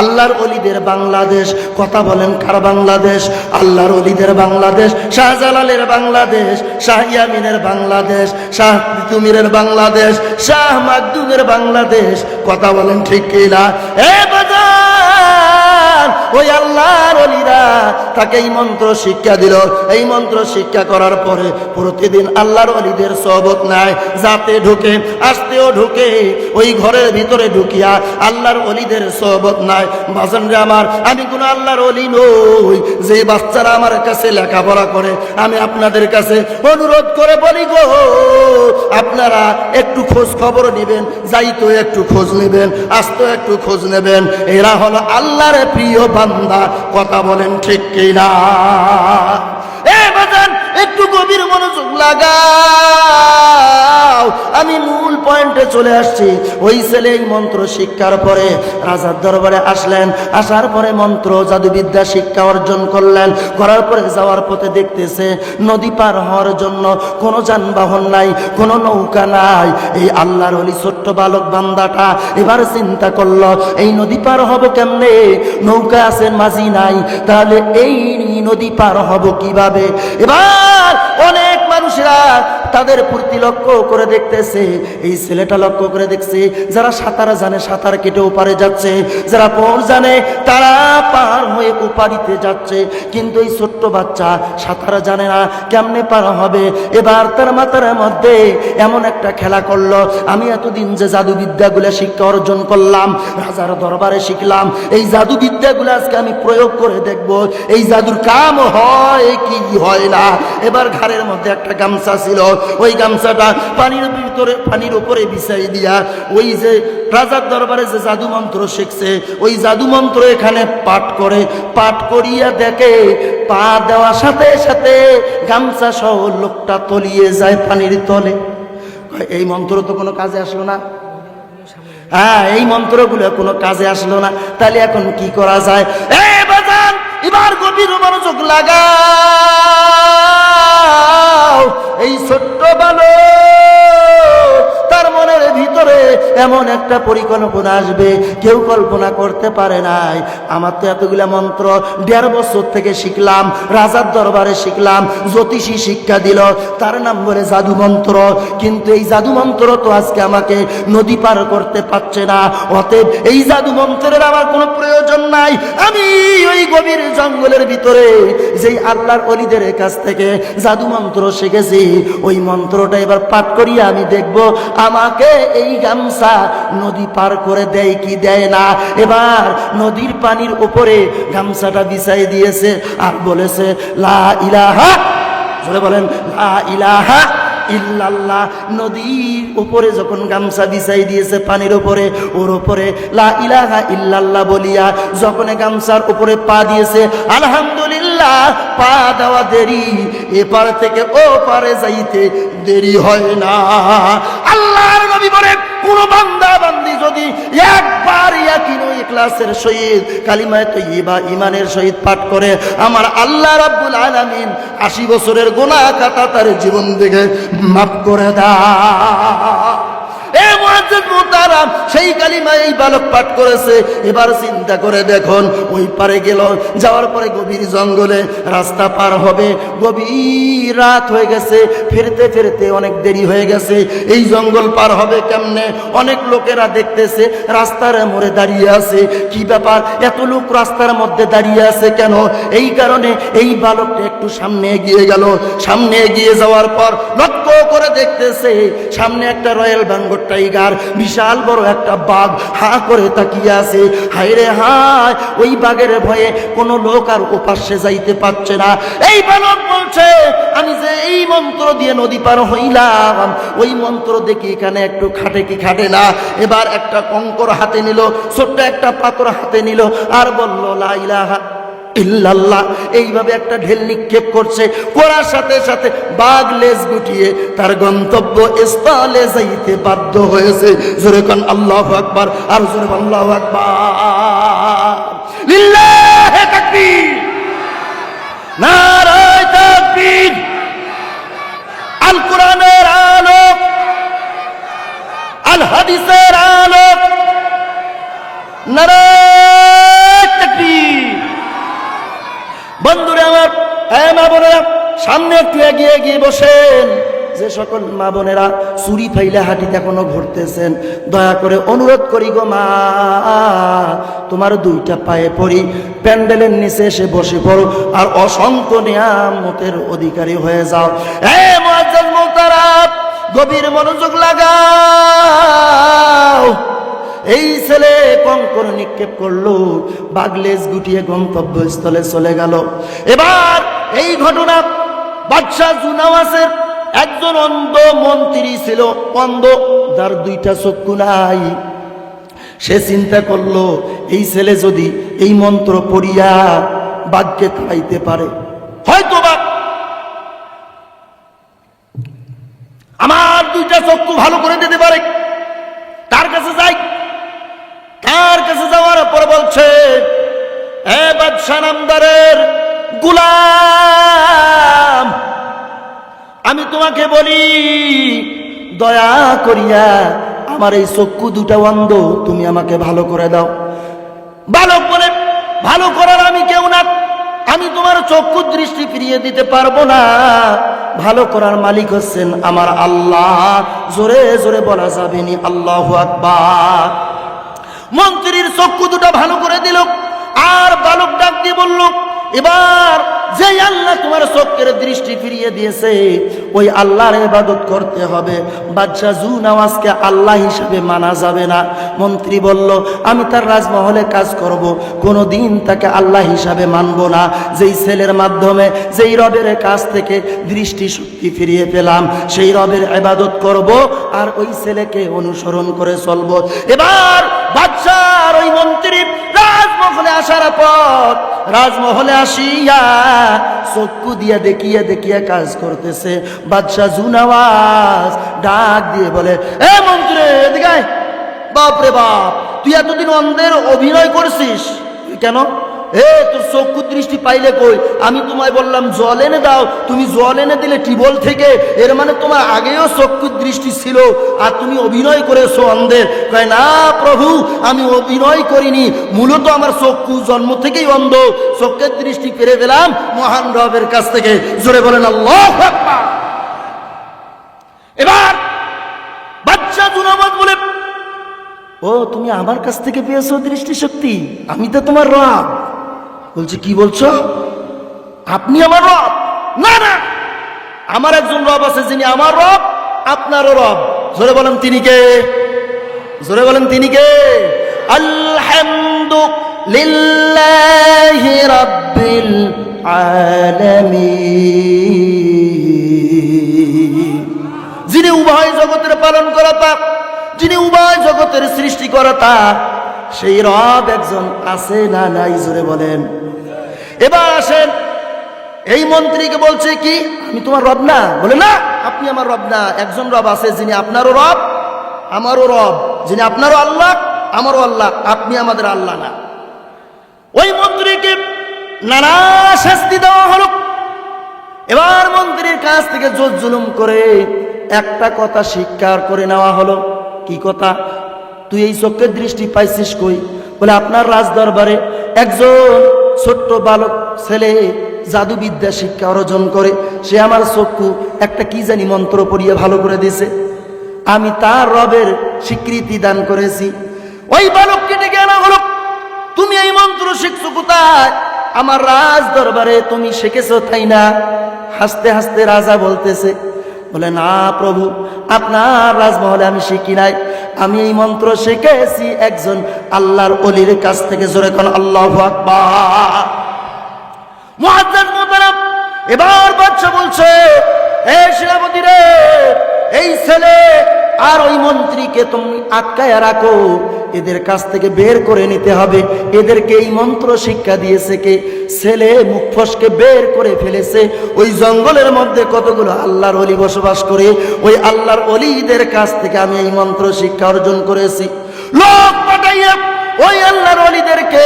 আল্লাহর ওলিদের বাংলাদেশ, কথা বলেন কার বাংলাদেশ? আল্লাহর ওলিদের বাংলাদেশ, শাহজালালের বাংলাদেশ, শাহ ইয়ামিনের বাংলাদেশ, শাহ তিতুমিরের বাংলাদেশ, শাহ মাকদুমের বাংলাদেশ, কথা বলেন ঠিক কিনা? এ বাজার ওই আল্লাহর ওলিরা তাকে এই মন্ত্র শিক্ষা দিল। এই মন্ত্র শিক্ষা করার পরে প্রতিদিন আল্লাহর ওলিদের সোহবত নেয়, যাতে ঢুকে আসতেও ঢুকে ওই ঘরের ভিতরে ঢুকিয়া আল্লাহর ওলিদের সোহবত নাই। বাজান রে আমার, আমি কোনো আল্লাহর ওলি নই যে বাচ্চারা আমার কাছে লেখাপড়া করে। আমি আপনাদের কাছে অনুরোধ করে বলি গো, আপনারা একটু খোঁজ খবর নেবেন, যাইতো একটু খোঁজ নেবেন, আসতো একটু খোঁজ নেবেন। এরা হলো আল্লাহর প্রিয় বান্দা, কথা বলেন ঠিক কিনা? এ বাজান একটু গভীর মনোযোগ লাগাও, আমি মূল পয়েন্টে চলে আসছি। ওই ছেলে এই মন্ত্র শিক্ষার পরে রাজার দরবারে আসলেন, আসার পরে মন্ত্র জাদুবিদ্যা শিক্ষা অর্জন করলেন। করার পরে যাওয়ার পথে দেখতেছে নদী পার হওয়ার জন্য কোনো যানবাহন নাই, কোনো নৌকা নাই। এই আল্লাহর ওলি ছোট্ট বালক বান্দাটা এবার চিন্তা করলো, এই নদী পার হব কেমনে? নৌকা আছে, মাঝি নাই, তাহলে এই নদী পার হব কিভাবে? এবার অনেক মানুষরা তাদের প্রতি লক্ষ্য করে দেখতেছে, এই ছেলেটা লক্ষ্য করে দেখছে যারা সাঁতার জানে সাঁতার কেটে ওপারে যাচ্ছে, যারা পর জানে তারা পার হয়ে ওপারিতে যাচ্ছে, কিন্তু এই ছোট্ট বাচ্চা সাঁতার জানে না, কেমনে পার হবে? এবার তার মাথার মধ্যে এমন একটা খেলা করলো, আমি এতদিন যে জাদুবিদ্যাগুলো শিক্ষা অর্জন করলাম, রাজার দরবারে শিখলাম, এই জাদুবিদ্যাগুলো আজকে আমি প্রয়োগ করে দেখব, এই জাদুর কাম হয় কি হয় না। এবার ঘাড়ের মধ্যে একটা গামছা ছিল, ওই গামছাটা পানির উপরে বিছাই দিয়া ওই যে রাজার দরবারে যে জাদু মন্ত্র শিখছে ওই জাদু মন্ত্র এখানে পাঠ করিয়া দেখে পা দেওয়ার সাথে সাথে গামছা সহ লোকটা তলিয়ে যায় পানির তলে। এই মন্ত্র তো কোনো কাজে আসলো না। হ্যাঁ, এই মন্ত্রগুলো কোনো কাজে আসলো না, তাহলে এখন কি করা যায়? এবার গভীর মনোযোগ লাগাও। এই ছোট্ট বালক তার মনের ভিতরে এমন একটা পরিকল্পনা আসবে কেউ কল্পনা করতে পারে নাই। আমার তো এতগুলা মন্ত্র 1.5 বছর থেকে শিখলাম, রাজার দরবারে শিখলাম, জ্যোতিষী শিক্ষা দিল, তার নাম বলে জাদু মন্ত্র, কিন্তু এই জাদু মন্ত্র তো আজকে আমাকে নদী পার করতে পারছে না। অতএব এই জাদু মন্ত্রের আমার কোনো প্রয়োজন নাই। আমি ওই গভীর জঙ্গলের ভিতরে যেই আল্লাহর ওলিদের কাছ থেকে জাদু মন্ত্র শিখেছি ওই মন্ত্রটা এবার পাঠ করিয়া আমি দেখব আমাকে এই গামছা নদী পার করে দেয় কি দেয় না। এবার নদীর পানির উপরে গামছাটা বিছাই দিয়েছে আর বলেছে লা ইলাহা, জোরে বলেন লা ইলাহা ইল্লাল্লাহ। নদীর উপরে যখন গামছা বিছাই দিয়েছে পানির উপরে, ওর উপরে লা ইলাহা ইল্লাল্লাহ বলিয়া যখন গামছার উপরে পা দিয়েছে, আলহামদুলিল্লাহ, পা দেওয়া দেরি, এপার থেকে ও পারে যাইতে দেরি হয় না। আল্লাহর নবী বলেন, কোন বান্দা বান্দি যদি একবার ইয়াকিন ও ইখলাসের সহিত কালিমায়ে তাইয়্যিবা ঈমানের সহিত পাঠ করে, আমার আল্লাহ রাব্বুল আলামিন 80 বছরের গুনাহ কাটা তার জীবন থেকে মাফ করে দেয়। সেই কালিমা এই বালক পাঠ করেছে। এবার চিন্তা করে দেখুন, ওই পারে গেল, যাওয়ার পরে গভীর জঙ্গলে রাস্তা পার হবে, গভীর রাত হয়ে গেছে, ফিরতে ফিরতে অনেক দেরি হয়ে গেছে। এই জঙ্গল পার হবে কেমনে? অনেক লোকেরা দেখতেছে রাস্তার মোড়ে দাঁড়িয়ে আছে, কি ব্যাপার এত লোক রাস্তার মধ্যে দাঁড়িয়ে আছে কেন? এই কারণে এই বালকটা একটু সামনে এগিয়ে গেল। সামনে এগিয়ে যাওয়ার পর লক্ষ্য করে দেখতেছে সামনে একটা রয়্যাল বেঙ্গল টাইগার, বিশাল বড় একটা বাঘ হা করে তাকিয়ে আছে। হায় রে হায়, ওই বাঘের ভয়ে কোনো লোক আর ওপাশে যাইতে পারছে না। এই বালক বলছে, আমি যে এই মন্ত্র দিয়ে নদী পার হইলাম, ওই মন্ত্র দেখি এখানে একটু খাটে কি খাটে না। এবার একটা কঙ্কর হাতে নিল, ছোট্ট একটা পাথর হাতে নিল আর বলল লা ইলাহা ইল্লাল্লাহ। এইভাবে একটা ঢেল নিক্ষেপ করছে, করার সাথে সাথে বাঘ লেজ গুটিয়ে তার গন্তব্য স্থলে যাইতে বাধ্য হয়েছে। জোরে কোন আল্লাহু আকবার, আর জোরে আল্লাহু আকবার, লিল্লাহি তাকবীর, নারায়ে তাকবীর। আল কোরআনের আলোক, আল হাদিসের আলোক, নারায়ে তাকবীর। বন্ধুরা আমার, মা বোনেরা, সামনে একটু এগিয়ে গিয়ে বসেন। যে সকল মা বোনেরা চুরি ফাইলে হাঁটিতে এখনো ঘুরতেছেন, দয়া করে অনুরোধ করি গো মা, তোমার 2টা পায়ে পড়ি, প্যান্ডেলের নিচে এসে বসে পড়ো আর অসংখ্য নিয়ামতের অধিকারী হয়ে যাও। মুআজ্জাজ মুহতারাম, গভীর মনোযোগ লাগাও। এই ছেলে কঙ্কর নিক্ষেপ করলো, বাগলেজ গুটিয়ে গন্তব্যস্থলে চলে গেল। এবার এই ঘটনা বাদশাহ জুনাওয়াসের একজন অন্ধ মন্ত্রী ছিল, অন্ধ, তার 2টা চক্ষু নাই। সে চিন্তা করলো, এই ছেলে যদি এই মন্ত্র পড়িয়া বাঘকে তাড়াইতে পারে, হয়তো বা আমার দুইটা চক্ষু ভালো করে দিতে পারে, তার কাছে যাই। তার কাছে যাওয়ার পর বলছে, এ বাদশা নামদারের গোলাম, আমি তোমাকে বলি, দয়া করিয়া আমার এই চক্ষু দুটা অন্ধ, তুমি আমাকে ভালো করে দাও। বালক বলে, ভালো করার আমি কেউ না, আমি তোমার চক্ষু দৃষ্টি ফিরিয়ে দিতে পারবো না, ভালো করার মালিক হচ্ছেন আমার আল্লাহ। জোরে জোরে বলা যাবে নি আল্লাহু আকবার। মন্ত্রীর চক্ষু দুটা ভালো করে দিল, আর বালক ডাক দিয়ে বলল, এবার যে আল্লাহ তোমার চোখের দৃষ্টি ফিরিয়ে দিয়েছে, ওই আল্লাহর ইবাদত করতে হবে। বাদশা জু নওয়াজকে আল্লাহ হিসাবে মানা যাবে না। মন্ত্রী বলল, আমি তার রাজমহলে কাজ করব, কোনোদিন তাকে আল্লাহ হিসাবে মানব না। যেই ছেলের মাধ্যমে যেই রবের কাছ থেকে দৃষ্টি শক্তি ফিরিয়ে পেলাম, সেই রবের ইবাদত করব, আর ওই ছেলেকে অনুসরণ করে চলব। এবার বাদশার ওই মন্ত্রী রাজমহলে আসার পর, রাজমহলে আসিয়া চক্ষু দিয়া দেখিয়া দেখিয়া কাজ করতেছে। বাদশা জু নওয়াজ ডাক দিয়ে বলে, এ মন্ত্রী এদিকে আয়। বাপ রে বাপ, তুই এতদিন অন্ধের অভিনয় করছিস কেন? তোর চক্ষু দৃষ্টি পাইলে কই? আমি তোমায় বললাম জল এনে দাও, তুমি জল এনে দিলে টিবল থেকে, এর মানে তোমার আগেও চক্ষু দৃষ্টি ছিল, আর তুমি অভিনয় করেছো অন্ধের। কয়, না প্রভু, আমি অভিনয় করিনি, মূলত আমার চক্ষু জন্ম থেকেই অন্ধ, চক্ষের দৃষ্টি পেরে পেলাম মহান রবের কাছ থেকে। জোরে বলেন আল্লাহু আকবার। এবার বাদশা জু নওয়াজ বলে, ও তুমি আমার কাছ থেকে পেয়েছো দৃষ্টি শক্তি? আমি তো তোমার রব। বলছে, কি বলছো? আপনি আমার রব? না না, আমার একজন রব আছে, যিনি আমার রব, আপনারও রব। জোরে বলেন তিনি কে? জোরে বলেন তিনি কে? আলহামদুলিল্লাহি রাব্বিল আলামিন। যিনি উভয় জগতের পালন কর্তা, যিনি উভয় জগতের সৃষ্টিকর্তা, সেই রব একজন আছে না নাই? জোরে বলেন। এবার আসেন, এই মন্ত্রীকে বলছে কি, আমি তোমার রব না? বলে, না, আপনি আমার রব না, একজন রব আছে, যিনি আপনারও রব, আমারও রব, যিনি আপনারও আল্লাহ, আমারও আল্লাহ, আপনি আমাদের আল্লাহ না। ওই মন্ত্রীকে নানা শাস্তি দেওয়া হলো। এবার মন্ত্রীর কাছ থেকে জোর জুলুম করে একটা কথা স্বীকার করে নেওয়া হলো। কি কথা? তুই এই চোখের দৃষ্টি পাইছিস কই? বলে, আপনার রাজ দরবারে একজন ছোট্ট বালক ছেলে জাদুবিদ্যা শিক্ষা অর্জন করে, সে আমার চক্ষু একটা কি জানি মন্ত্র পড়িয়ে ভালো করে দিয়েছে, আমি তার রবের স্বীকৃতি দান করেছি। ওই বালককে ডেকে আনা হলো, তুমি এই মন্ত্র শিখছো কোথায়? আমার রাজ দরবারে তুমি শিখেছো, তাই না? হাসতে হাসতে রাজা বলতেছে, বলে, না প্রভু, আপনার রাজমহলে আমি শিখি নাই, আমি এই মন্ত্র শিখেছি একজন আল্লাহর ওলির কাছ থেকে। জোরে কোন আল্লাহু আকবার। মুআজ্জাজ মুহতারাম, এবার বাদশা বলছে, হে সেনাপতি রে, এই ছেলে আর ওই মন্ত্রীকে তুমি আটকায়া রাখো, এদের কাছ থেকে বের করে নিতে হবে। এদেরকে এই মন্ত্র শিক্ষা দিয়েছে কে? ছেলে মুখ ফসকে বের করে ফেলেছে। ওই জঙ্গলের মধ্যে কতগুলো আল্লাহর ওলি বসবাস করে, ওই আল্লাহর ওলিদের কাছ থেকে আমি এই মন্ত্র শিক্ষা অর্জন করেছি। লোক পাঠাইয়া ওই আল্লাহর ওলিদেরকে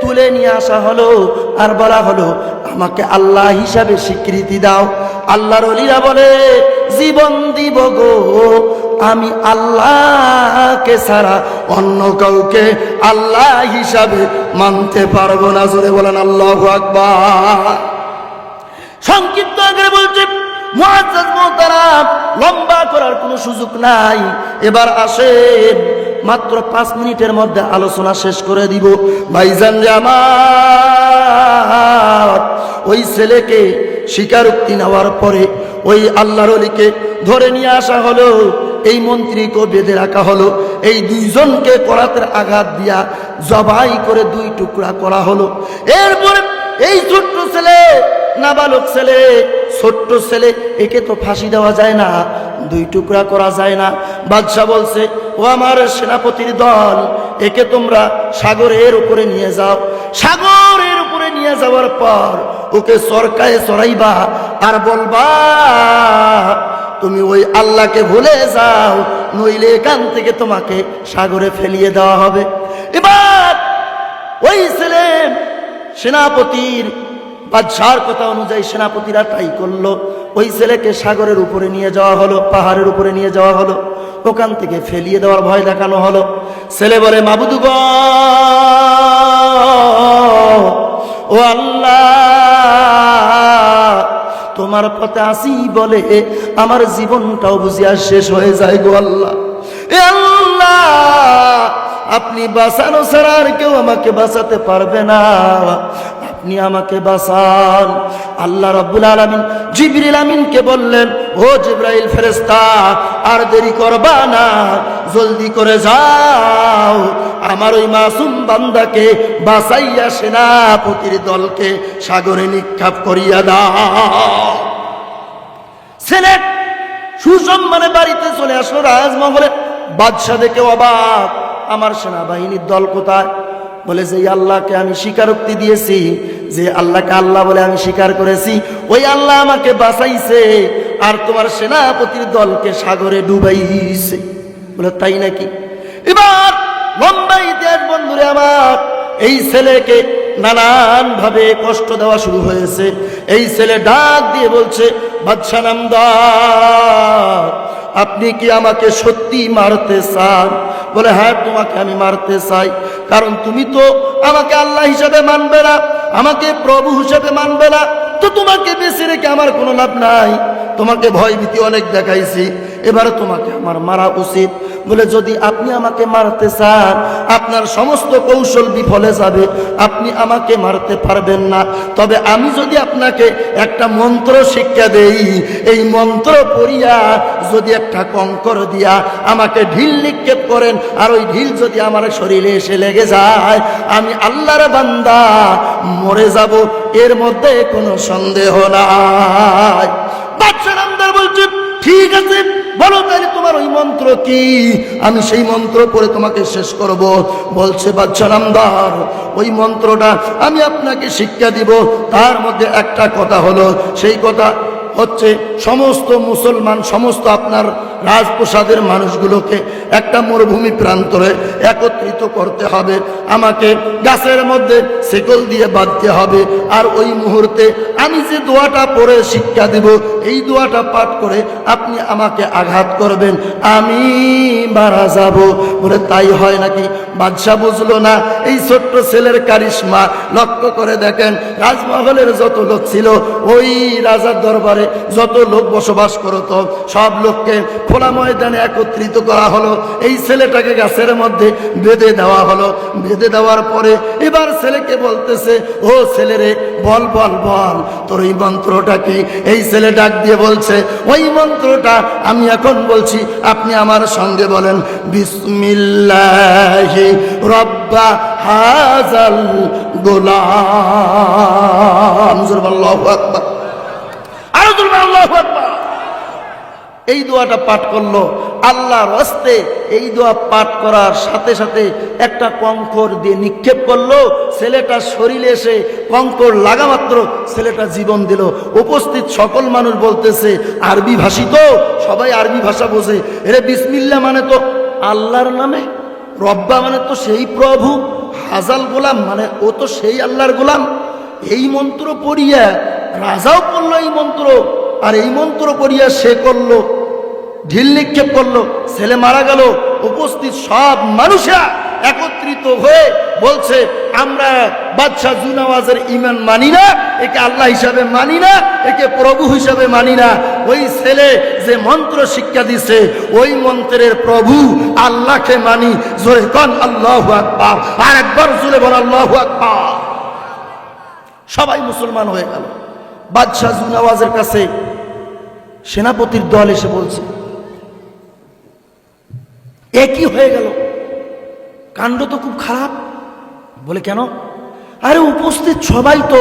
তুলে নিয়ে আসা হলো, আর বলা হলো, আমাকে আল্লাহ হিসাবে স্বীকৃতি দাও। আল্লাহর ওলিরা বলে, জীবন দিব গো, আমি আল্লাহকে ছাড়া অন্য কাউকে আল্লাহ হিসাবে মানতে পারবো না। জোরে বলেন আল্লাহু আকবার। সংক্ষিপ্ত আকারে বলছে, মুআজ্জাজ মুহতারাম, লম্বা করার কোনো সুযোগ নাই। এবার আসেন, মাত্র 5 মিনিটের মধ্যে আলোচনা শেষ করে দিব। ভাইজান জামাত, ওই ছেলেকে স্বীকারোক্তি নেওয়ার পরে ওই আল্লাহর ওলিকে ধরে নিয়ে আসা হলো, এই মন্ত্রীকে বেঁধে রাখা হলো, এই দুইজনকে করাতের আঘাত দিয়া জবাই করে 2 টুকরা করা হলো। এরপরে এই ছোট্ট ছেলে, নাবালক ছেলে, ছোট্ট ছেলে, একে তো ফাঁসি দেওয়া যায় না, 2 টুকরা করা যায় না। বাদশা বলছে, ও আমার সেনাপতির দল, একে তোমরা সাগরের উপরে নিয়ে যাও। সাগরের উপরে নিয়ে যাওয়ার পর ওকে চরকায় চড়াইবা, আর বলবা, তুমি ওই আল্লাহকে ভুলে যাও, নইলে এখান থেকে তোমাকে সাগরে ফেলিয়ে দেওয়া হবে। এবার ওই ছেলে সেনাপতির বাদশার কথা অনুযায়ী সেনাপতিরা তাই করলো। ওই ছেলেকে সাগরের উপরে নিয়ে যাওয়া হলো, পাহাড়ের উপরে নিয়ে যাওয়া হলো, ওখান থেকে ফেলিয়ে দেওয়ার ভয় দেখানো হলো। ছেলে বলে, মাবুদ গো, ও আল্লাহ, তোমার পথে আসি বলে আমার জীবনটাও বুঝিয়া শেষ হয়ে যায় গো আল্লাহ। এ আল্লাহ, আপনি বাঁচানো ছাড়া আর কেউ আমাকে বাঁচাতে পারবে না, আপনি আমাকে বাঁচান। আল্লাহ রাব্বুল আলামিন জিবরিল আমিনকে বললেন, ও জিবরাইল ফেরেশতা, আর দেরি করবা না, জলদি করে যাও, আমার ওই মাসুম বান্দাকে বাঁচাইয়া সেনাপতির দলকে সাগরে নিক্ষেপ করিয়া দাও। ছেলে সুসম্মানে বাড়িতে চলে আসলো রাজমহলে। বাদশা দেখে অবাক, আমার সেনাবাহিনীর দল কোথায়? বলে, যে আল্লাহকে আমি স্বীকারোক্তি দিয়েছি, যে আল্লাহকে আল্লাহ বলে আমি স্বীকার করেছি, ওই আল্লাহ আমাকে বাঁচাইছে, আর তোমার সেনাপতির দলকে সাগরে ডুবাইছে। বলে, তাই নাকি? এবার লম্বা ইতিহাস বন্ধুরে আমার, এই ছেলেকে নানান ভাবে কষ্ট দেওয়া শুরু হয়েছে। এই ছেলে ডাক দিয়ে বলছে, বাদশা নামদার, আপনি কি আমাকে সত্যি মারতে চান? বলে, হ্যাঁ, তোমাকে আমি মারতে চাই, কারণ তুমি তো আমাকে আল্লাহ হিসাবে মানবে না, আমাকে প্রভু হিসাবে মানবে না, তো তোমাকে বেঁচে রেখে আমার কোনো লাভ নাই, তোমাকে ভয় ভীতি অনেক দেখাইছি, এবারে তোমাকে আমার মারা উচিত। বলে, যদি আপনি আমাকে মারতে চান, আপনার সমস্ত কৌশল বিফলে যাবে, আপনি আমাকে মারতে পারবেন না। তবে আমি যদি আপনাকে একটা মন্ত্র শিক্ষা দেই, এই মন্ত্র পড়িয়া যদি একটা কঙ্কর দিয়া আমাকে ঢিল নিক্ষেপ করেন, আর ওই ঢিল যদি আমার শরীরে এসে লেগে যায়, আমি আল্লাহর বান্দা মরে যাব, এর মধ্যে কোনো সন্দেহ নাই। বাদশা নামদার বলছে, ঠিক আছে, বলো তাহলে তোমার ওই মন্ত্র কি, আমি সেই মন্ত্র পড়ে তোমাকে শেষ করব। বলছে বাদশা নামদার, ওই মন্ত্রটা আমি আপনাকে শিক্ষা দিব, তার মধ্যে একটা কথা হলো, সেই কথা হচ্ছে সমস্ত মুসলমান, সমস্ত আপনার রাজপ্রসাদের মানুষগুলোকে একটা মরুভূমি প্রান্তরে একত্রিত করতে হবে, আমাকে গাছের মধ্যে শিকল দিয়ে বাঁধতে হবে, আর ওই মুহূর্তে আমি যে দোয়াটা পড়ে শিক্ষা দিব, এই দোয়াটা পাঠ করে আপনি আমাকে আঘাত করবেন, আমি মারা যাব। বলে, তাই হয় নাকি? বাদশা বুঝলো না এই ছোট্ট ছেলের কারিশমা। লক্ষ্য করে দেখেন, রাজমহলের যত লোক ছিল, ওই রাজার দরবারে যত লোক বসবাস করত, সব লোককে খোলা ময়দানে একত্রিত করা হলো, এই ছেলেটাকে গাছের মধ্যে বেঁধে দেওয়া হলো। বেঁধে দেওয়ার পরে এবার ছেলেকে বলতেছে, ও ছেলেরে, বল বল বল, তোর এই মন্ত্রটা কি? এই ছেলে ডাক দিয়ে বলছে, ওই মন্ত্রটা আমি এখন বলছি, আপনি আমার সঙ্গে বলেন, বিসমিল্লাহি রব্বা হাযাল গোলাম। আল্লাহু আকবার, আল্লাহু আকবার। এই দোয়াটা পাঠ করলো। আল্লাহর হস্তে এই দোয়া পাঠ করার সাথে সাথে একটা কঙ্কর দিয়ে নিক্ষেপ করলো, ছেলেটার শরীরে এসে কঙ্কর লাগা মাত্র ছেলেটা জীবন দিল। উপস্থিত সকল মানুষ বলতেছে, আরবি ভাষী তো, সবাই আরবি ভাষা বোঝে, এরে বিসমিল্লাহ মানে তো আল্লাহর নামে, রব্বা মানে তো সেই প্রভু, হাজাল গোলাম মানে ও তো সেই আল্লাহর গোলাম। এই মন্ত্র পড়িয়া রাজাও পড়লো এই মন্ত্র, আর এই মন্ত্র পড়িয়া সে করলো, ঢিল নিক্ষেপ করলো, ছেলে মারা গেল। উপস্থিত সব মানুষরা একত্রিত হয়ে বলছে, আমরা বাদশা জুনাওয়াজের ঈমান মানি না, একে আল্লাহ হিসাবে মানি না, একে প্রভু হিসাবে মানি না। ওই ছেলে যে মন্ত্র শিক্ষা দিছে, ওই মন্ত্রের প্রভু আল্লাহকে মানি। জোরে কোন আল্লাহু আকবার, আর একবার জোরে বল আল্লাহু আকবার। সবাই মুসলমান হয়ে গেল। বাদশা জুনাওয়াজের কাছে সেনাপতির দল এসে বলছে, একই হয়ে গেল, কাণ্ড তো খুব খারাপ। বলে, কেন? আরে উপস্থিত সবাই তো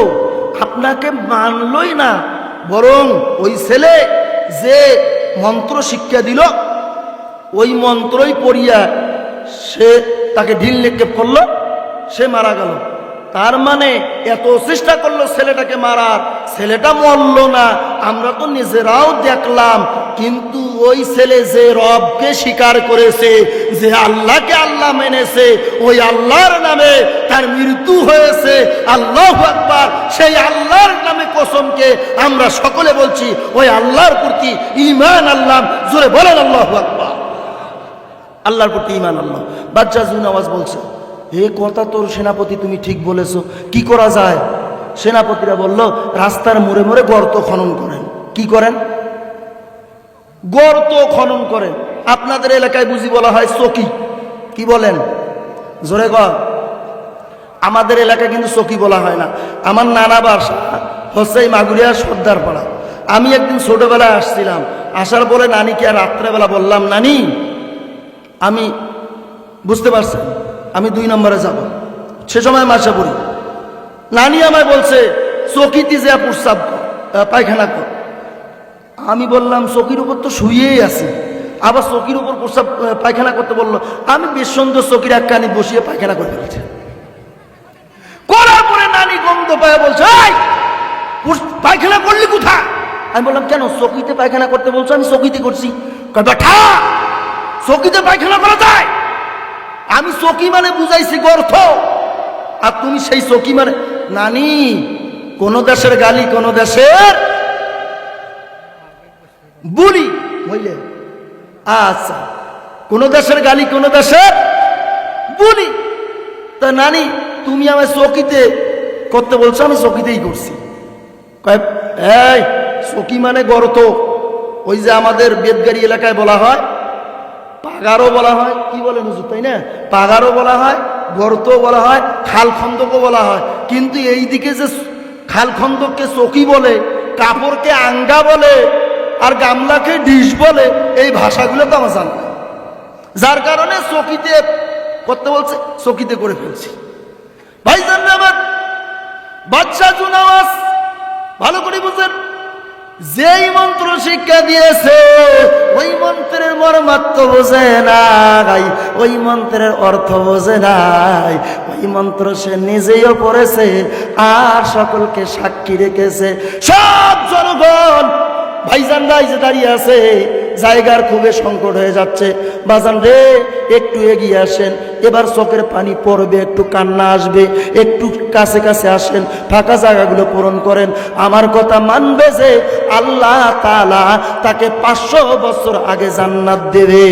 আপনাকে মানলই না, বরং ওই ছেলে যে মন্ত্র শিক্ষা দিল, ওই মন্ত্রই পড়িয়া সে তাকে ঢিল নিক্ষেপ করলো, সে মারা গেল। তার মানে এত চেষ্টা করলো ছেলেটাকে মারার, ছেলেটা মরল না, আমরা তো নিজেরাও দেখলাম। কিন্তু ওই ছেলে যে রবকে স্বীকার করেছে, যে আল্লাহকে আল্লাহ মেনেছে, ওই আল্লাহর নামে তার মৃত্যু হয়েছে। আল্লাহু আকবার। সেই আল্লাহর নামে কসমকে আমরা সকলে বলছি, ওই আল্লাহর প্রতি ঈমান আল্লাহ। জোরে বলেন আল্লাহু আকবার। আল্লাহর প্রতি ঈমান আল্লাহ। বাদশাহ জুনাওয়াজ বলছে, এ কথা তোর সেনাপতি, তুমি ঠিক বলেছো, কি করা যায়? সেনাপতিরা বলল, রাস্তার মোড়ে মোড়ে গর্ত খনন করেন। কি করেন? গর্ত খনন করেন। আপনাদের এলাকায় বুঝি বলা হয় চকি। কি বলেন? জোরে কর। আমাদের এলাকায় কিন্তু চকি বলা হয় না। আমার নানা বাসা হচ্ছে মাগুরিয়া সর্দার পাড়া। আমি একদিন ছোটবেলায় আসছিলাম, আসার পরে নানিকে আর রাত্রেবেলা বললাম, নানি আমি বুঝতে পারছেন আমি 2 নম্বরে যাব। সে সময় মাসে পড়ি। নানি আমায় বলছে, চকিতে যে প্রস্রাব পায়খানা কর। আমি বললাম, চকির উপর তো শুয়েই আছি, আবার চকির উপর প্রস্রাব পায়খানা করতে বললো। আমি বেশ সুন্দর চকির এক কানি বসিয়ে পায়খানা করে ফেলেছি। করার পরে নানি গন্ধ পায় বলছে, পায়খানা করলি কোথায়? আমি বললাম, কেন? চকিতে পায়খানা করতে বলছো, আমি চকিতে করছি। চকিতে পায়খানা করা যায়? আমি চকি মানে বুঝাইছি গর্ত, আর তুমি সেই চকি মানে। নানি, কোন দেশের গালি কোন দেশের বুলি, বুঝলে? আচ্ছা, কোন দেশের গালি কোন দেশের বুলি। তা নানি, তুমি আমার চকিতে করতে বলছো, আমি চকিতেই করছি। এই চকি মানে গর্ত। ওই যে আমাদের বেদগাড়ি এলাকায় বলা হয়, পাগারও বলা হয়। কি বলেন হুজুর, তাই না? পাগারও বলা হয়, গর্ত বলা হয়, খাল খন্দকও বলা হয়। কিন্তু এই দিকে যে খাল খন্দককে চকি বলে, কাপড়কে আঙ্গা বলে, আর গামলাকে ডিশ বলে, এই ভাষাগুলো তো আমার জানা। যার কারণে চকিতে করতে বলছে, চকিতে করে ফেলছি। ভাইজান আমার, বাদশাহ জুনাওয়াজ ভালো করে বুঝেন, যেই মন্ত্র শিক্ষা দিয়েছে ওই মন্ত্রের মর্মার্থ বোঝে নাই, ওই মন্ত্রের অর্থ বোঝে নাই। ওই মন্ত্র সে নিজেও পড়েছে আর সকলকে সাক্ষী রেখেছে। সব জনগণ ভাইজানরা এই যে দাঁড়িয়ে আছে, জায়গার খুবই সংকট হয়ে যাচ্ছে। বাজান রে, একটু এগিয়ে আসেন, এবার চোখের পানি পড়বে, একটু কান্না আসবে, একটু কাছে কাছে আসেন, ফাঁকা জায়গাগুলো পূরণ করেন। আমার কথা মানবে যে আল্লাহ তাআলা তাকে 500 বছর আগে জান্নাত দেবে।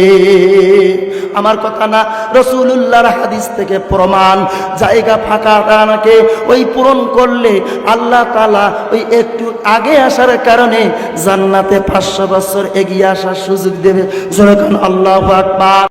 আমার কথা না, রাসূলুল্লাহর হাদিস থেকে প্রমাণ। জায়গা ফাঁকা রাখে, ওই পূরণ করলে আল্লাহ তাআলা ওই একটু আগে আসার কারণে জান্নাতে 500 বছর এগিয়ে আসার সুযোগ দেবে। জোরে কোন আল্লাহু আকবার।